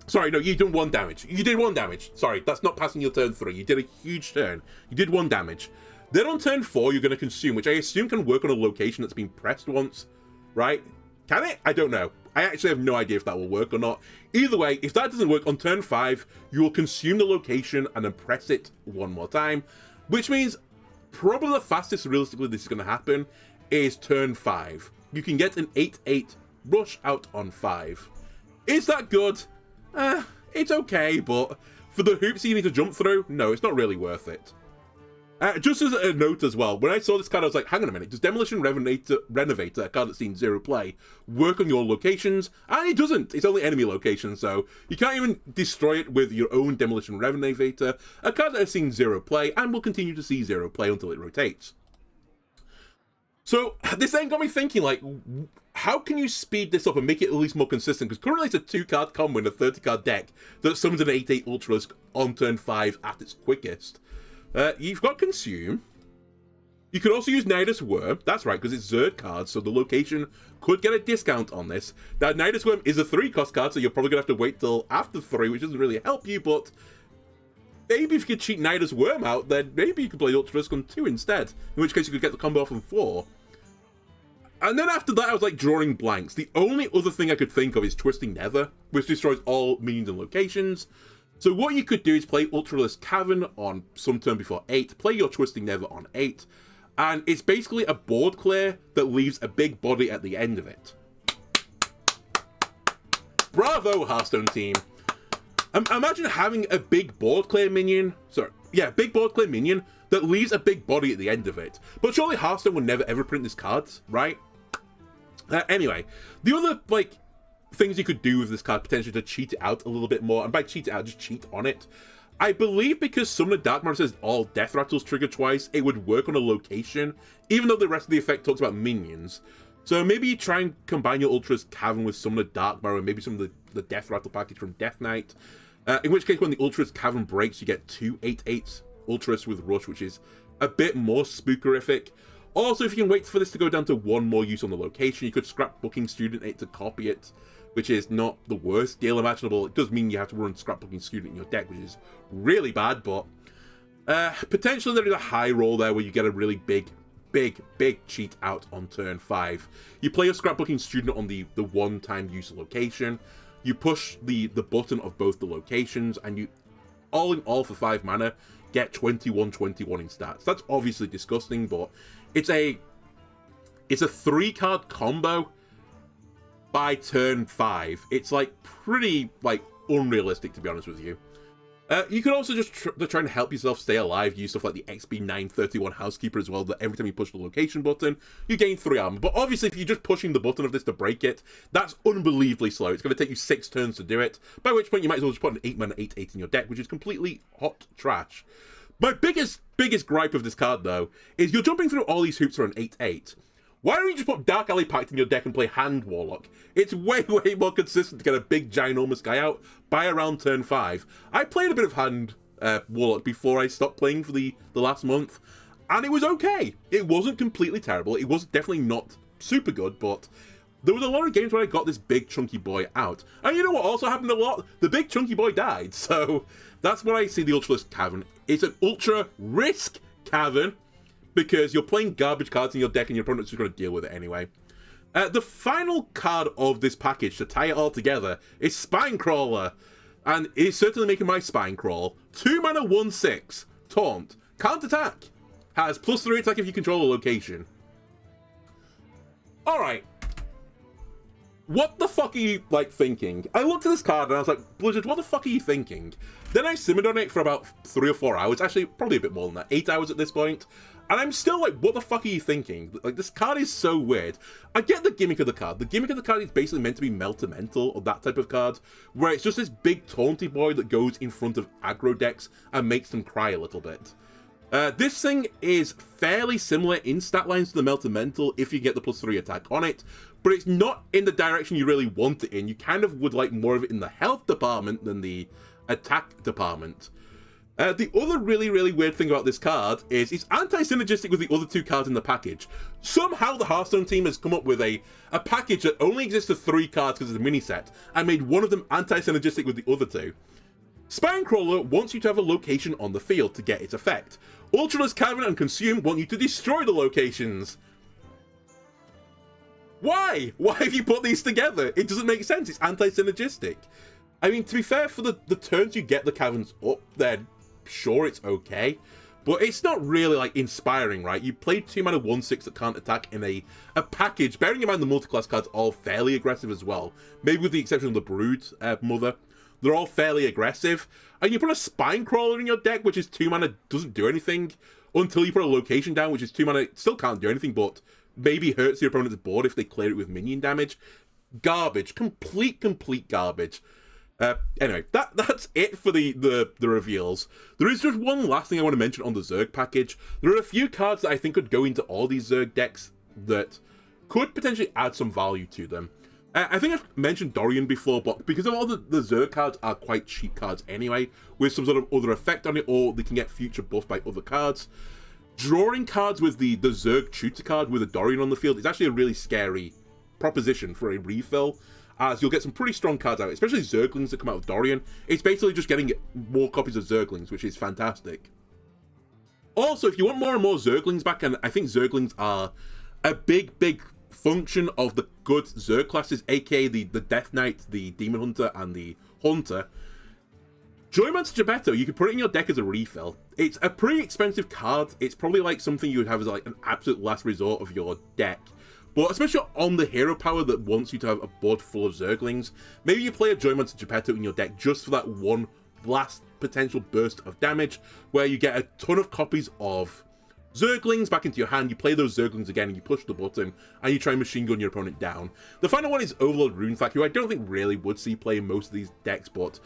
Sorry, no, you did 1 damage. You did 1 damage. Sorry, that's not passing your turn 3. You did a huge turn. You did 1 damage. Then on turn 4, you're going to Consume, which I assume can work on a location that's been pressed once, right? Can it? I don't know. I actually have no idea if that will work or not. Either way, if that doesn't work, on turn 5, you will consume the location and then press it 1 more time, which means probably the fastest realistically this is going to happen is turn 5. You can get an 8/8 Rush out on 5. Is that good? It's okay, but for the hoops you need to jump through, no, it's not really worth it. Just as a note as well, when I saw this card, I was like, hang on a minute, does Demolition Renovator, a card that's seen 0 play, work on your locations? And it doesn't. It's only enemy locations, so you can't even destroy it with your own Demolition Renovator, a card that has seen 0 play and will continue to see 0 play until it rotates. So this then got me thinking, like, how can you speed this up and make it at least more consistent? Because currently it's a 2-card combo in a 30-card deck that summons an 8/8 Ultralisk on turn 5 at its quickest. You've got Consume. You could also use Nidus Worm. That's right, because it's Zerg cards, so the location could get a discount on this. Now, Nidus Worm is a 3-cost card, so you're probably going to have to wait till after 3, which doesn't really help you, but maybe if you could cheat Nidus Worm out, then maybe you could play Ultralisk on 2 instead, in which case you could get the combo off on 4. And then after that, I was like drawing blanks. The only other thing I could think of is Twisting Nether, which destroys all minions and locations. So what you could do is play Ultralisk Cavern on some turn before 8, play your Twisting Nether on 8, and it's basically a board clear that leaves a big body at the end of it. Bravo, Hearthstone team. Imagine having a big board clear minion, big board clear minion that leaves a big body at the end of it. But surely Hearthstone would never ever print this card, right? Anyway, the other, things you could do with this card potentially to cheat it out a little bit more, and by cheat it out, just cheat on it. I believe because Summon of Dark Matter says all Death Rattles trigger twice, it would work on a location, even though the rest of the effect talks about minions. So maybe you try and combine your Ultra's Cavern with Summon of Dark Matter, and maybe some of the Death Rattle package from Death Knight. In which case, when the Ultra's Cavern breaks, you get 2 8/8 Ultras with Rush, which is a bit more spookerific. Also, if you can wait for this to go down to 1 more use on the location, you could Scrapbooking Student it to copy it, which is not the worst deal imaginable. It does mean you have to run Scrapbooking Student in your deck, which is really bad, but potentially there is a high roll there where you get a really big cheat out on turn 5. You play your Scrapbooking Student on the 1-time use location, you push the button of both the locations, and you, all in all for 5 mana, get 21/21 in stats. That's obviously disgusting, but it's a 3-card combo by turn 5. It's pretty unrealistic, to be honest with you. You could also just try and help yourself stay alive, use stuff like the XB931 Housekeeper as well, that every time you push the location button, you gain 3 armor. But obviously, if you're just pushing the button of this to break it, that's unbelievably slow. It's going to take you 6 turns to do it, by which point you might as well just put an 8-mana 8/8 in your deck, which is completely hot trash. My biggest gripe of this card, though, is you're jumping through all these hoops for an 8/8. Why don't you just put Dark Alley Pact in your deck and play Hand Warlock? It's way more consistent to get a big, ginormous guy out by around turn 5. I played a bit of Hand Warlock before I stopped playing for the last month, and it was okay. It wasn't completely terrible. It was definitely not super good, but there was a lot of games where I got this big, chunky boy out. And you know what also happened a lot? The big, chunky boy died, so that's what I see the Ultralisk Cavern. It's an Ultra Risk Cavern, because you're playing garbage cards in your deck and your opponent's just going to deal with it anyway. The final card of this package to tie it all together is Spinecrawler, and it's certainly making my spine crawl. 2 mana 1/6, Taunt, can't attack, has +3 attack if you control a location. Alright. What the fuck are you, like, thinking? I looked at this card and I was like, Blizzard, what the fuck are you thinking? Then I simmered on it for about 3 or 4 hours, actually probably a bit more than that, 8 hours at this point. And I'm still like, what the fuck are you thinking? Like, this card is so weird. I get the gimmick of the card. The gimmick of the card is basically meant to be Meltamental, or that type of card, where it's just this big taunty boy that goes in front of aggro decks and makes them cry a little bit. This thing is fairly similar in stat lines to the Meltamental if you get the +3 attack on it, but it's not in the direction you really want it in. You kind of would like more of it in the health department than the attack department. The other really weird thing about this card is it's anti-synergistic with the other 2 cards in the package. Somehow the Hearthstone team has come up with a package that only exists for 3 cards because it's a mini set, and made one of them anti-synergistic with the other 2. Spinecrawler wants you to have a location on the field to get its effect. Ultralisk Cavern and Consume want you to destroy the locations. Why? Why have you put these together? It doesn't make sense. It's anti-synergistic. I mean, to be fair, for the turns you get the caverns up, then sure, it's okay, but it's not really like inspiring, right? You played 2 mana 1/6 that can't attack in a package, bearing in mind the multi-class cards are all fairly aggressive as well, maybe with the exception of the Brood Mother. They're all fairly aggressive, and you put a Spinecrawler in your deck, which is 2 mana, doesn't do anything until you put a location down, which is 2 mana, still can't do anything, but maybe hurts your opponent's board if they clear it with minion damage. Garbage. Complete garbage. Anyway, that's it for the reveals. There is just one last thing I want to mention on the Zerg package. There are a few cards that I think could go into all these Zerg decks that could potentially add some value to them. I think I've mentioned Dorian before, but because of all the Zerg cards are quite cheap cards anyway, with some sort of other effect on it, or they can get future buffed by other cards, drawing cards with the Zerg tutor card with a Dorian on the field is actually a really scary proposition for a refill, as you'll get some pretty strong cards out, especially Zerglings that come out of Dorian. It's basically just getting more copies of Zerglings, which is fantastic. Also, if you want more and more Zerglings back, and I think Zerglings are a big function of the good Zerg classes, aka the Death Knight, the Demon Hunter, and the Hunter, Joyman's Geppetto, you can put it in your deck as a refill. It's a pretty expensive card. It's probably like something you would have as like an absolute last resort of your deck. But especially on the hero power that wants you to have a board full of Zerglings, maybe you play a Joyman's Geppetto in your deck just for that one last potential burst of damage, where you get a ton of copies of Zerglings back into your hand, you play those Zerglings again, and you push the button, and you try and machine gun your opponent down. The final one is Overlord Runefak, who I don't think really would see play in most of these decks, but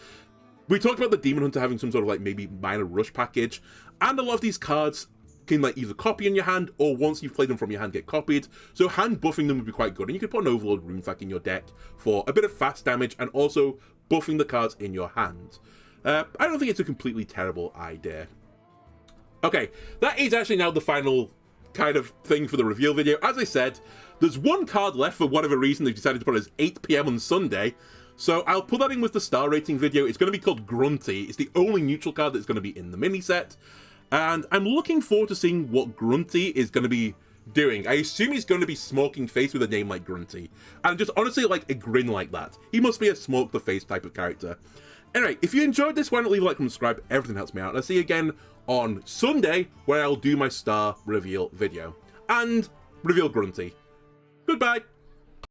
we talked about the Demon Hunter having some sort of like maybe minor rush package, and a lot of these cards can like either copy in your hand, or once you've played them from your hand, get copied, so hand buffing them would be quite good, and you could put an Overlord Runefak in your deck for a bit of fast damage, and also buffing the cards in your hand. I don't think it's a completely terrible idea. Okay, that is actually now the final kind of thing for the reveal video. As I said, there's one card left for whatever reason they decided to put it as 8 PM on Sunday, so I'll put that in with the star rating video. It's going to be called Grunty. It's the only neutral card that's going to be in the mini set, and I'm looking forward to seeing what Grunty is going to be doing. I assume he's going to be smoking face with a name like Grunty, and just honestly like a grin like that. He must be a smoke the face type of character. Anyway, if you enjoyed this, why not leave a like and subscribe? Everything helps me out. And I'll see you again on Sunday, where I'll do my star reveal video and reveal Grunty. Goodbye.